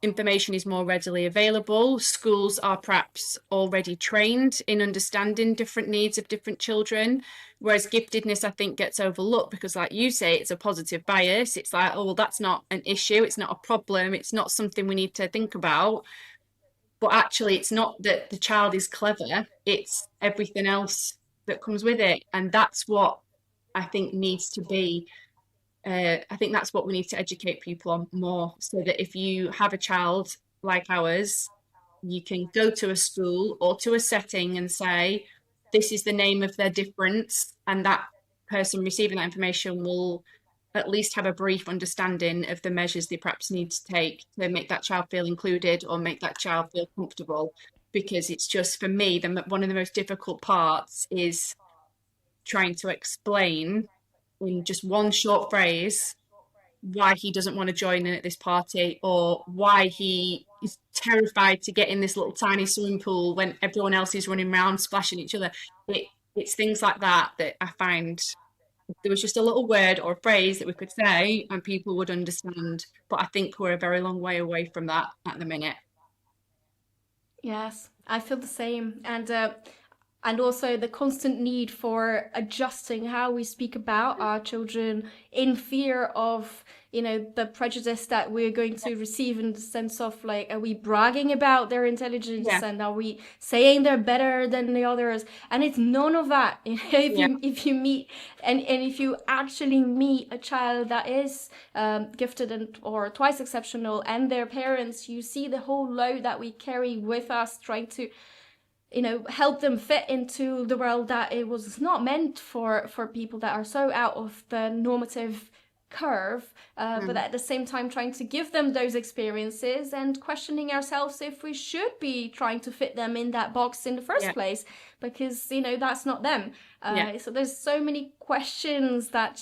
information is more readily available. Schools are perhaps already trained in understanding different needs of different children, whereas giftedness, I think, gets overlooked because, like you say, it's a positive bias. It's like, oh, well, that's not an issue. It's not a problem. It's not something we need to think about. But actually, it's not that the child is clever. It's everything else that comes with it. And that's what I think needs to be. I think that's what we need to educate people on more, so that if you have a child like ours, you can go to a school or to a setting and say, this is the name of their difference, and that person receiving that information will at least have a brief understanding of the measures they perhaps need to take to make that child feel included or make that child feel comfortable. Because it's just, for me, one of the most difficult parts is trying to explain in just one short phrase why he doesn't want to join in at this party, or why he is terrified to get in this little tiny swimming pool when everyone else is running around splashing each other. It's things like that I find, if there was just a little word or a phrase that we could say and people would understand. But I think we're a very long way away from that at the minute. Yes, I feel the same. And also the constant need for adjusting how we speak about our children, in fear of, the prejudice that we're going to receive, in the sense of, like, are we bragging about their intelligence, and are we saying they're better than the others? And it's none of that. If you meet and if you actually meet a child that is gifted or twice exceptional, and their parents, you see the whole load that we carry with us, trying to help them fit into the world that it was not meant for people that are so out of the normative curve, but at the same time trying to give them those experiences and questioning ourselves if we should be trying to fit them in that box in the first place, because that's not them. So there's so many questions that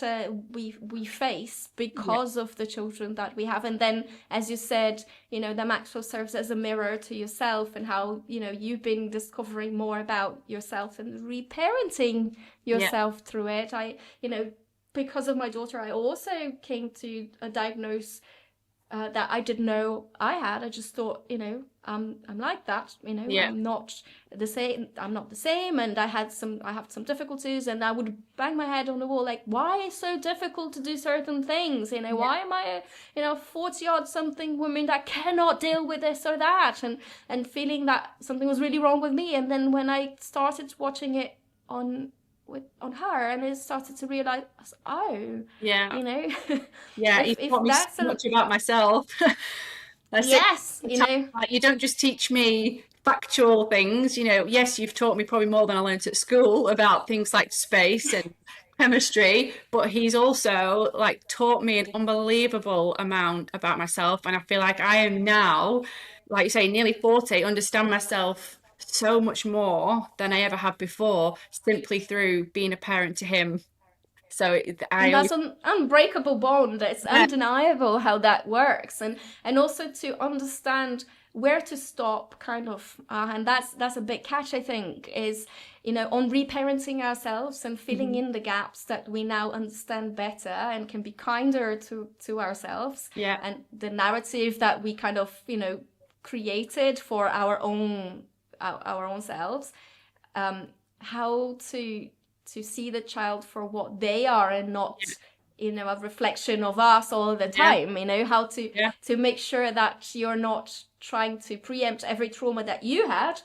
we face because of the children that we have. And then, as you said, the Maxwell serves as a mirror to yourself, and how you've been discovering more about yourself and reparenting yourself through it. Because of my daughter, I also came to a diagnosis that I didn't know I had. I just thought, I'm like that, Yeah. I'm not the same. I'm not the same, and I have some difficulties, and I would bang my head on the wall, like, why is it so difficult to do certain things? Yeah. Why am I, 40 odd something woman that cannot deal with this or that, and feeling that something was really wrong with me. And then when I started watching it on her, and I started to realize, oh, Yeah. you know, Yeah. You if taught me so that's a much about myself. I said, yes, like, you don't just teach me factual things, yes, you've taught me probably more than I learned at school about things like space and chemistry, but he's also like taught me an unbelievable amount about myself. And I feel like I am now, like you say, nearly 40, understand myself so much more than I ever have before, simply through being a parent to him. So I and always, that's an unbreakable bond. It's yeah, undeniable how that works, and also to understand where to stop, kind of, and that's a big catch, I think, is on reparenting ourselves and filling mhm, in the gaps that we now understand better and can be kinder to ourselves, yeah, and the narrative that we kind of created for our own selves, how to see the child for what they are, and not a reflection of us all the yeah, time. How to yeah, make sure that you're not trying to preempt every trauma that you had,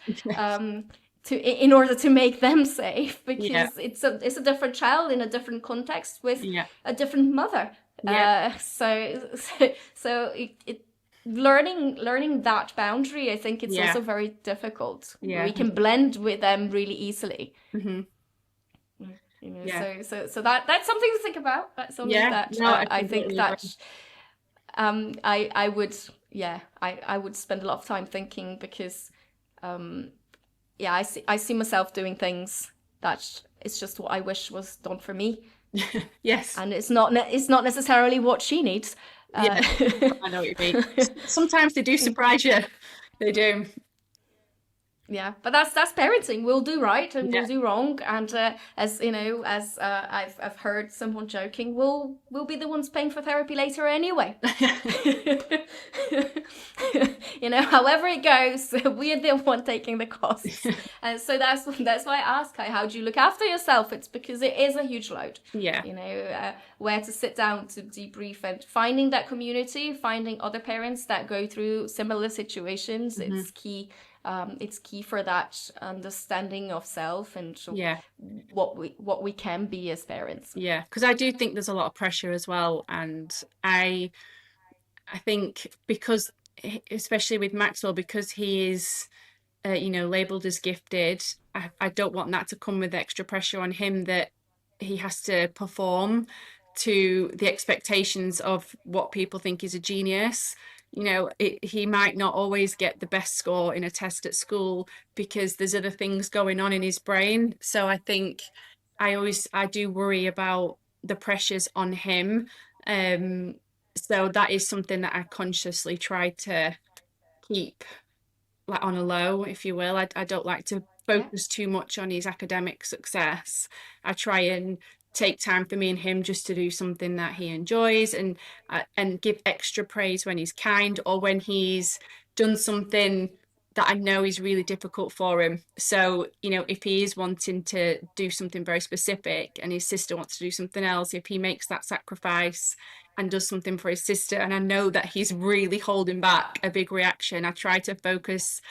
in order to make them safe, yeah, because it's a different child in a different context with yeah, a different mother. yeah, So learning that boundary, I think it's yeah, also very difficult. yeah, We can blend with them really easily. mhm, yeah, So that's something to think about. That's something yeah. that No, I I think completely agree. that I would, yeah, I would spend a lot of time thinking, because yeah, I see myself doing things that it's just what I wish was done for me, Yes, and it's not necessarily what she needs. yeah, I know what you mean. Sometimes they do surprise you. They do. Yeah, but that's parenting. We'll do right and we'll Yeah. do wrong, and as I've heard someone joking, we'll be the ones paying for therapy later anyway. However it goes, we're the one taking the costs, and so that's why I ask her, how do you look after yourself? It's because it is a huge load. Yeah. Where to sit down to debrief, and finding that community, finding other parents that go through similar situations. Mhm. It's key for that understanding of self, and Yeah. what we can be as parents. Yeah. Because I do think there's a lot of pressure as well. And I think because, especially with Maxwell, because he is, labeled as gifted, I don't want that to come with extra pressure on him, that he has to perform to the expectations of what people think is a genius. He might not always get the best score in a test at school because there's other things going on in his brain. So I think I do worry about the pressures on him. Um, so that is something that I consciously try to keep, like, on a low, if you will. I don't like to Yeah. focus too much on his academic success. I try and take time for me and him just to do something that he enjoys, and give extra praise when he's kind, or when he's done something that I know is really difficult for him. So, if he is wanting to do something very specific and his sister wants to do something else, if he makes that sacrifice and does something for his sister, and I know that he's really holding back a big reaction, I try to focus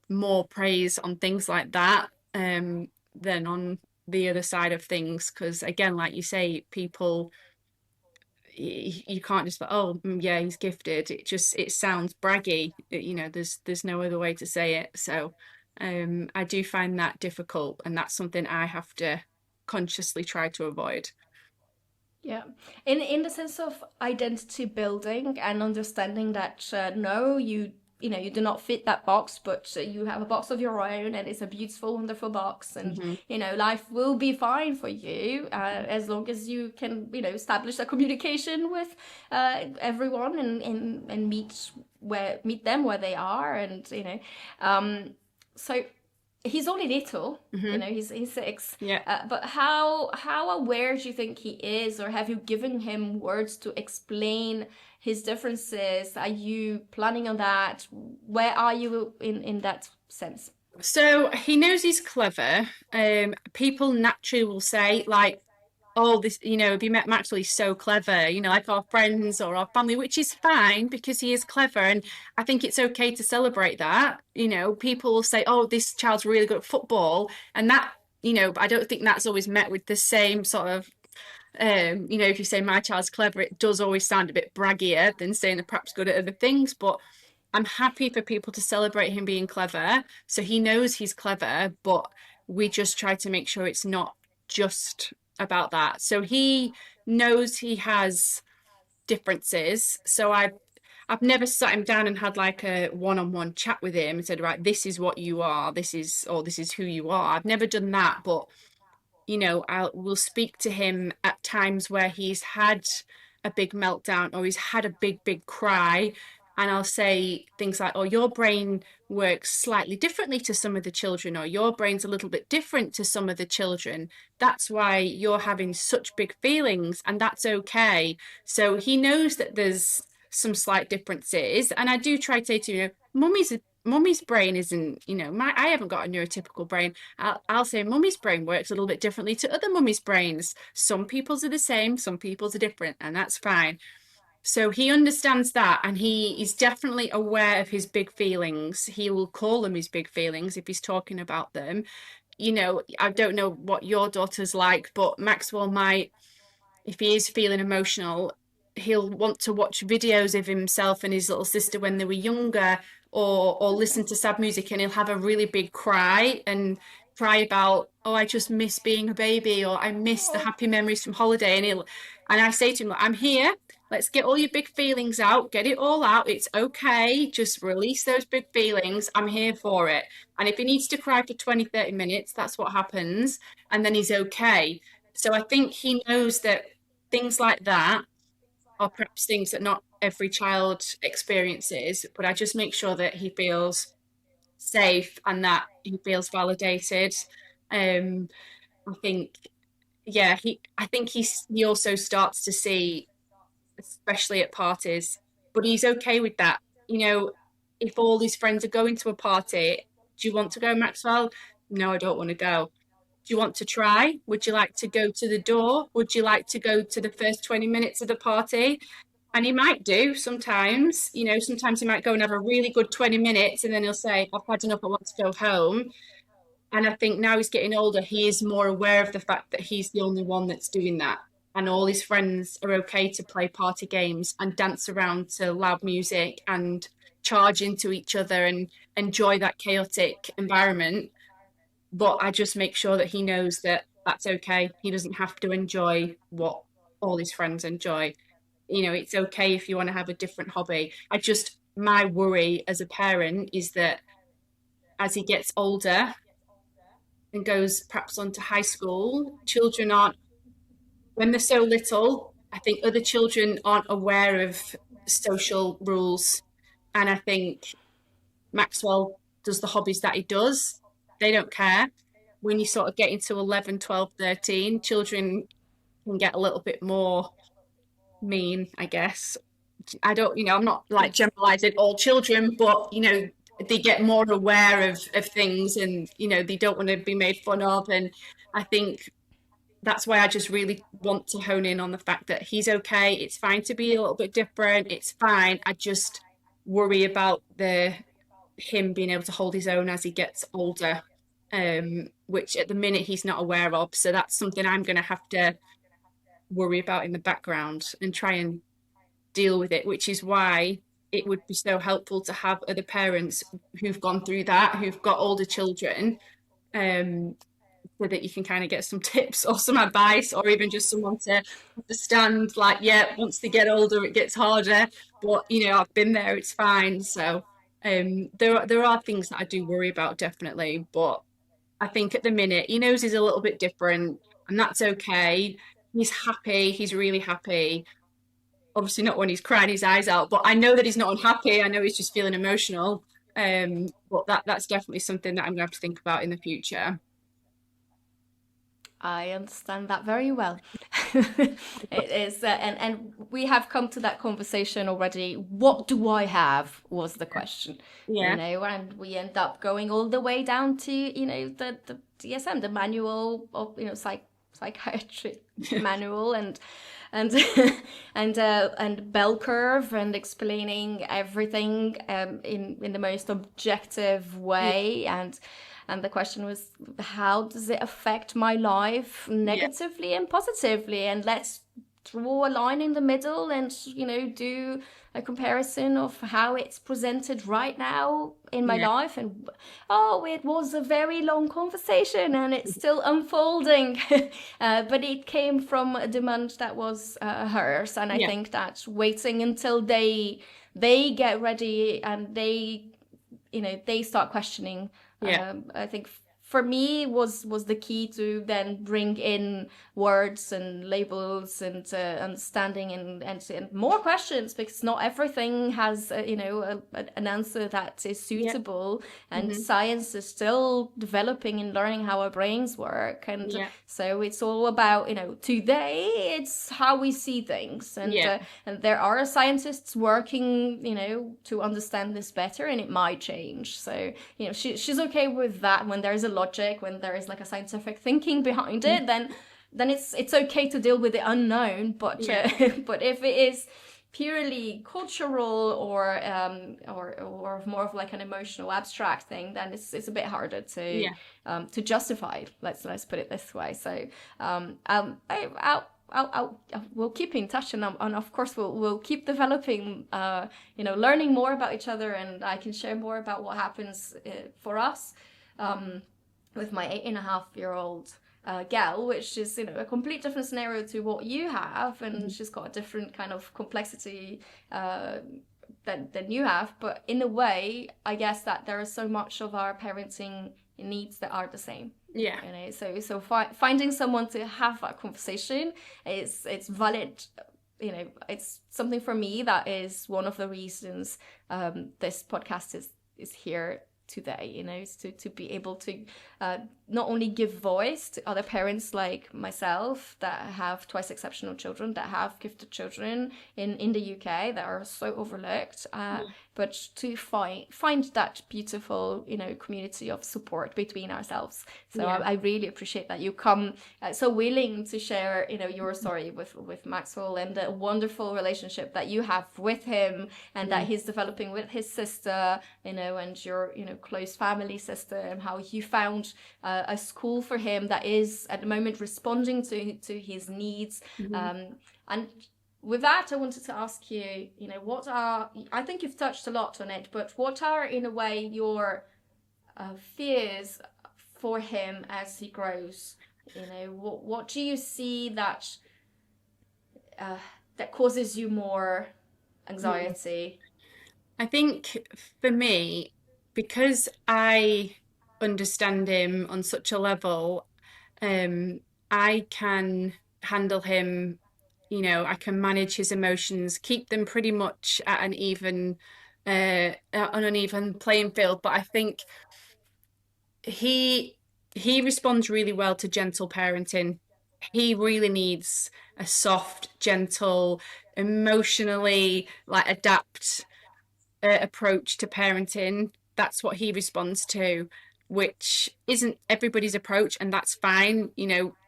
more praise on things like that, than on the other side of things. Because again, like you say, people, you can't just, oh, yeah, he's gifted. It sounds braggy. There's no other way to say it. So I do find that difficult, and that's something I have to consciously try to avoid. Yeah, in the sense of identity building and understanding that, no, you do not fit that box, but you have a box of your own, and it's a beautiful, wonderful box, and Hmm. life will be fine for you, as long as you can establish a communication with everyone, and meet them where they are, and so he's only little, Mm-hmm. he's 6. Yeah. But how aware do you think he is, or have you given him words to explain his differences? Are you planning on that? Where are you in that sense? So he knows he's clever. People naturally will say, like, oh, this, have you met Maxwell? He's so clever, like our friends or our family, which is fine because he is clever. And I think it's okay to celebrate that. People will say, oh, this child's really good at football. And that, I don't think that's always met with the same sort of, if you say my child's clever, it does always sound a bit braggier than saying they're perhaps good at other things. But I'm happy for people to celebrate him being clever. So he knows he's clever, but we just try to make sure it's not just about that. So he knows he has differences. So I've never sat him down and had like a one-on-one chat with him and said, right, this is what you are, this is who you are. I've never done that, but we'll speak to him at times where he's had a big meltdown or he's had a big cry. And I'll say things like, oh, your brain works slightly differently to some of the children, or your brain's a little bit different to some of the children. That's why you're having such big feelings, and that's okay. So he knows that there's some slight differences. And I do try to say to mummy's brain isn't, I haven't got a neurotypical brain. I'll say mummy's brain works a little bit differently to other mummy's brains. Some people's are the same, some people's are different, and that's fine. So he understands that, and he is definitely aware of his big feelings. He will call them his big feelings if he's talking about them. I don't know what your daughter's like, but Maxwell might, if he is feeling emotional, he'll want to watch videos of himself and his little sister when they were younger, or listen to sad music, and he'll have a really big cry and cry about, oh, I just miss being a baby, or I miss the happy memories from holiday. And I say to him, I'm here. Let's get all your big feelings out, get it all out. It's okay. Just release those big feelings. I'm here for it. And if he needs to cry for 20, 30 minutes, that's what happens. And then he's okay. So I think he knows that things like that are perhaps things that not every child experiences, but I just make sure that he feels safe and that he feels validated. I think, I think he also starts to see, especially at parties, but he's okay with that. If all his friends are going to a party, do you want to go, Maxwell? No, I don't want to go. Do you want to try? Would you like to go to the door? Would you like to go to the first 20 minutes of the party? And he might do sometimes, sometimes he might go and have a really good 20 minutes and then he'll say, I've had enough, I want to go home. And I think now he's getting older, he is more aware of the fact that he's the only one that's doing that. And all his friends are okay to play party games and dance around to loud music and charge into each other and enjoy that chaotic environment. But I just make sure that he knows that that's okay. He doesn't have to enjoy what all his friends enjoy. It's okay if you want to have a different hobby. My worry as a parent is that as he gets older and goes perhaps on to high school, children aren't, when they're so little, I think other children aren't aware of social rules. And I think Maxwell does the hobbies that he does. They don't care. When you sort of get into 11, 12, 13, children can get a little bit more mean, I guess. I don't, I'm not like generalizing all children, but, they get more aware of things and, they don't want to be made fun of. And I think that's why I just really want to hone in on the fact that he's okay. It's fine to be a little bit different. It's fine. I just worry about him being able to hold his own as he gets older, which at the minute he's not aware of. So that's something I'm going to have to worry about in the background and try and deal with it, which is why it would be so helpful to have other parents who've gone through that, who've got older children, so that you can kind of get some tips or some advice, or even just someone to understand, like, once they get older it gets harder, but I've been there, it's fine. So there are things that I do worry about, definitely, but I think at the minute he knows he's a little bit different, and that's okay. He's happy, he's really happy. Obviously not when he's crying his eyes out, but I know that he's not unhappy. I know he's just feeling emotional. But that's definitely something that I'm going to have to think about in the future. I understand that very well. It is, and we have come to that conversation already. What do I have was the question, Yeah. and we end up going all the way down to, the DSM, the manual of, psychiatry manual, and and bell curve, and explaining everything in the most objective way. And the question was, how does it affect my life negatively and positively? And let's draw a line in the middle and, do a comparison of how it's presented right now in my life. And it was a very long conversation and it's still unfolding. But it came from a demand that was hers. And I think that waiting until they get ready and they start questioning, I think for me was the key to then bring in words and labels and understanding and more questions, because not everything has an answer that is suitable, and science is still developing and learning how our brains work, and so it's all about today it's how we see things, and there are scientists working to understand this better, and it might change. So she's okay with that. When there is a logic, when there is like a scientific thinking behind it, then it's okay to deal with the unknown. But but if it is purely cultural or more of like an emotional abstract thing, then it's a bit harder to justify. Let's put it this way. So we'll keep in touch, and of course we'll keep developing, learning more about each other, and I can share more about what happens for us with my 8.5-year-old gal, which is a complete different scenario to what you have, and she's got a different kind of complexity than you have. But in a way, I guess that there is so much of our parenting needs that are the same. So finding someone to have that conversation it's valid. It's something for me that is one of the reasons this podcast is here today, is to be able to not only give voice to other parents like myself that have twice exceptional children, that have gifted children in the UK that are so overlooked, but to find that beautiful community of support between ourselves. So I really appreciate that you come so willing to share your story with Maxwell, and the wonderful relationship that you have with him, and that he's developing with his sister, and your close family system, and how you found a school for him that is at the moment responding to his needs. And with that, I wanted to ask you, what are, I think you've touched a lot on it, but what are in a way your fears for him as he grows? What do you see that causes you more anxiety? I think for me, because I understand him on such a level, I can handle him, I can manage his emotions, keep them pretty much at an uneven playing field. But I think he responds really well to gentle parenting. He really needs a soft, gentle, emotionally adapt approach to parenting. That's what he responds to, which isn't everybody's approach, and that's fine.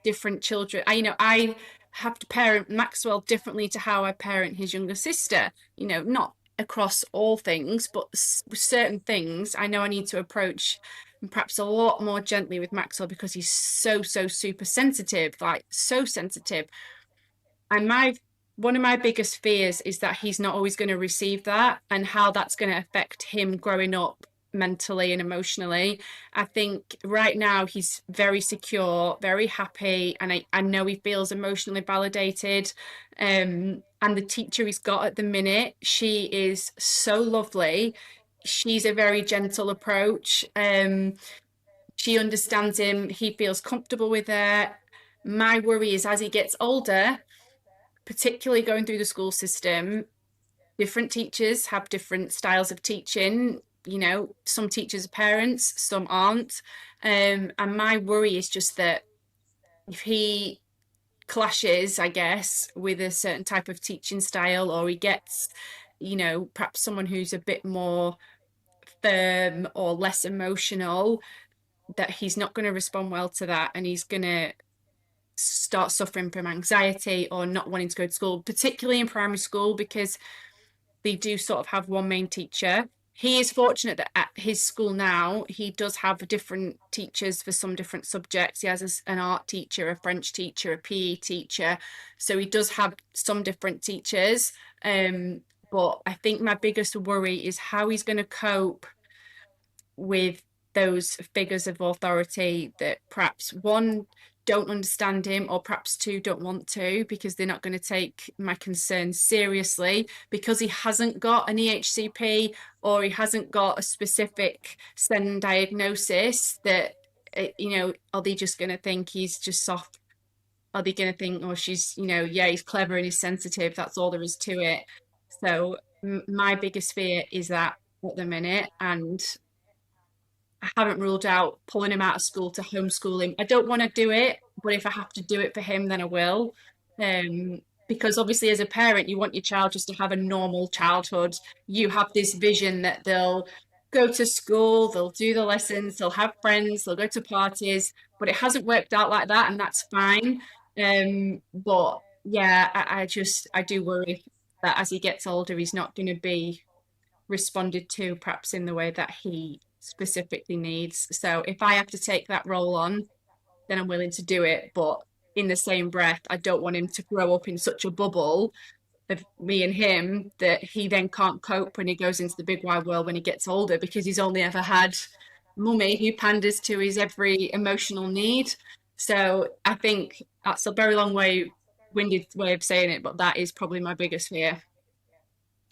Different children. I have to parent Maxwell differently to how I parent his younger sister. Not across all things, but with certain things, I know I need to approach perhaps a lot more gently with Maxwell, because he's so super sensitive, so sensitive. And one of my biggest fears is that he's not always going to receive that, and how that's going to affect him growing up mentally and emotionally. I think right now he's very secure, very happy, and I know he feels emotionally validated. And the teacher he's got at the minute, she is so lovely. She's a very gentle approach. She understands him. He feels comfortable with her. My worry is, as he gets older, particularly going through the school system, different teachers have different styles of teaching. you know, some teachers are parents, some aren't. And my worry is just that if he clashes, I guess, with a certain type of teaching style, or he gets, you know, perhaps someone who's a bit more firm or less emotional, that he's not going to respond well to that, and he's going to start suffering from anxiety or not wanting to go to school, particularly in primary school, because they do sort of have one main teacher. He is fortunate that at his school now, he does have different teachers for some different subjects. He has an art teacher, a French teacher, a PE teacher. So he does have some different teachers. But I think my biggest worry is how he's going to cope with those figures of authority that perhaps one, don't understand him, or perhaps two, don't want to, because they're not going to take my concerns seriously because he hasn't got an EHCP or he hasn't got a specific SEND diagnosis. That, you know, are they just going to think he's just soft? Are they going to think, oh, she's, you know, yeah, he's clever and he's sensitive, that's all there is to it. So my biggest fear is that at the minute, and I haven't ruled out pulling him out of school to homeschool him. I don't want to do it, but if I have to do it for him, then I will. Because obviously, as a parent, you want your child just to have a normal childhood. You have this vision that they'll go to school, they'll do the lessons, they'll have friends, they'll go to parties, but it hasn't worked out like that, and that's fine. But yeah, I do worry that as he gets older, he's not going to be responded to perhaps in the way that he specifically needs. So if I have to take that role on, then I'm willing to do it. But in the same breath, I don't want him to grow up in such a bubble of me and him that he then can't cope when he goes into the big wide world when he gets older, because he's only ever had mummy who panders to his every emotional need. So I think that's a very winded way of saying it, but that is probably my biggest fear.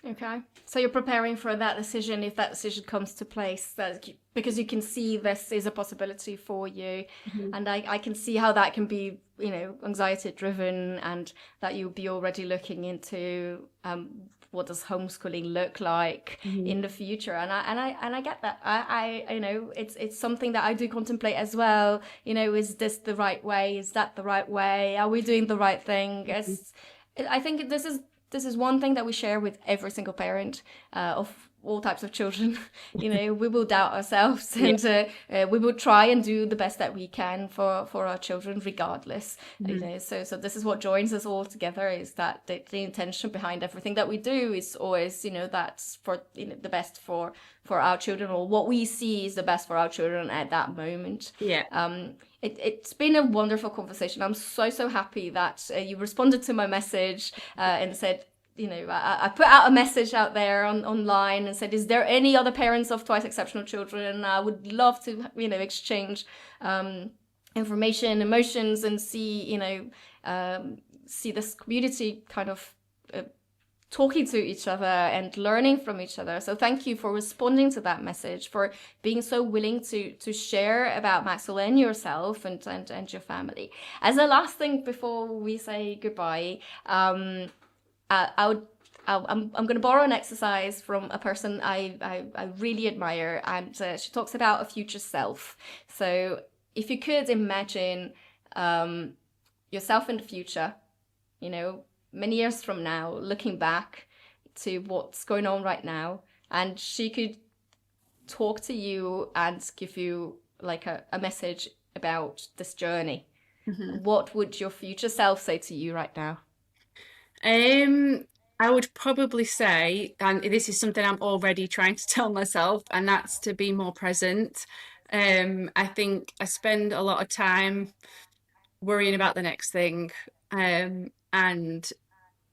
Okay. So you're preparing for that decision if that decision comes to place, that because you can see this is a possibility for you, and I can see how that can be, you know, anxiety driven, and that you'll be already looking into what does homeschooling look like in the future, and I get that. I you know, it's something that I do contemplate as well. You know, is this the right way? Is that the right way? Are we doing the right thing? I think this is one thing that we share with every single parent of all types of children. You know, we will doubt ourselves, and we will try and do the best that we can for our children, regardless. You know, so this is what joins us all together, is that the intention behind everything that we do is always, you know, that's for, you know, the best for our children, or what we see is the best for our children at that moment. It's been a wonderful conversation. I'm so happy that you responded to my message and said, you know, I put out a message out there online and said, is there any other parents of twice exceptional children? I would love to, you know, exchange information, emotions, and see, you know, see this community kind of talking to each other and learning from each other. So thank you for responding to that message, for being so willing to share about Maxwell and yourself and your family. As a last thing before we say goodbye, I'm going to borrow an exercise from a person I really admire, and she talks about a future self. So if you could imagine yourself in the future, you know, many years from now, looking back to what's going on right now, and she could talk to you and give you like a message about this journey, what would your future self say to you right now? I would probably say, and this is something I'm already trying to tell myself, and that's to be more present. I think I spend a lot of time worrying about the next thing. And,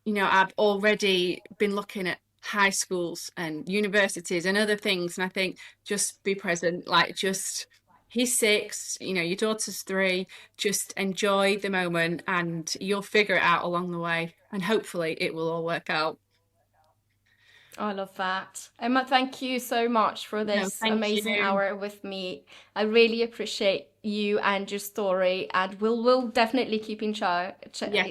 you know, I've already been looking at high schools and universities and other things, and I think just be present, like just he's 6, you know, your daughter's 3, just enjoy the moment and you'll figure it out along the way, and hopefully it will all work out. I love that. Emma, thank you so much for No, this thank amazing you. hour with me. I really appreciate you and your story, and we'll definitely keep in touch. Yeah,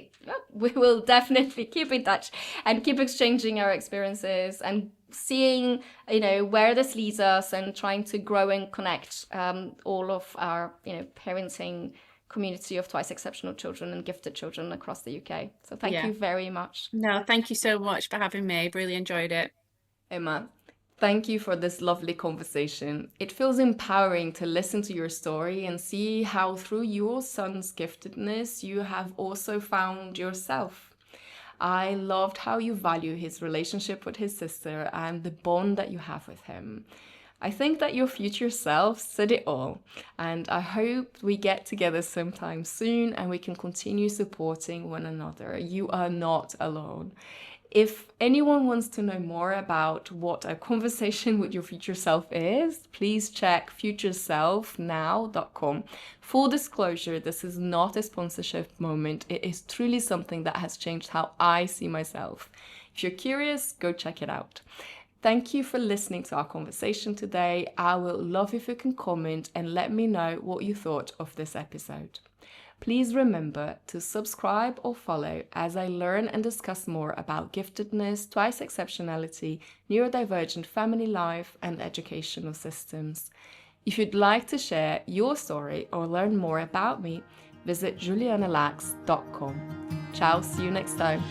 We will definitely keep in touch and keep exchanging our experiences and seeing, where this leads us and trying to grow and connect all of our, parenting community of twice exceptional children and gifted children across the UK. So thank yeah. you very much. No, thank you so much for having me. Really enjoyed it. Emma, thank you for this lovely conversation. It feels empowering to listen to your story and see how, through your son's giftedness, you have also found yourself. I loved how you value his relationship with his sister and the bond that you have with him. I think that your future self said it all, and I hope we get together sometime soon and we can continue supporting one another. You are not alone. If anyone wants to know more about what a conversation with your future self is, please check futureselfnow.com. Full disclosure, this is not a sponsorship moment. It is truly something that has changed how I see myself. If you're curious, go check it out. Thank you for listening to our conversation today. I will love if you can comment and let me know what you thought of this episode. Please remember to subscribe or follow as I learn and discuss more about giftedness, twice exceptionality, neurodivergent family life, and educational systems. If you'd like to share your story or learn more about me, visit julianalax.com. Ciao, see you next time.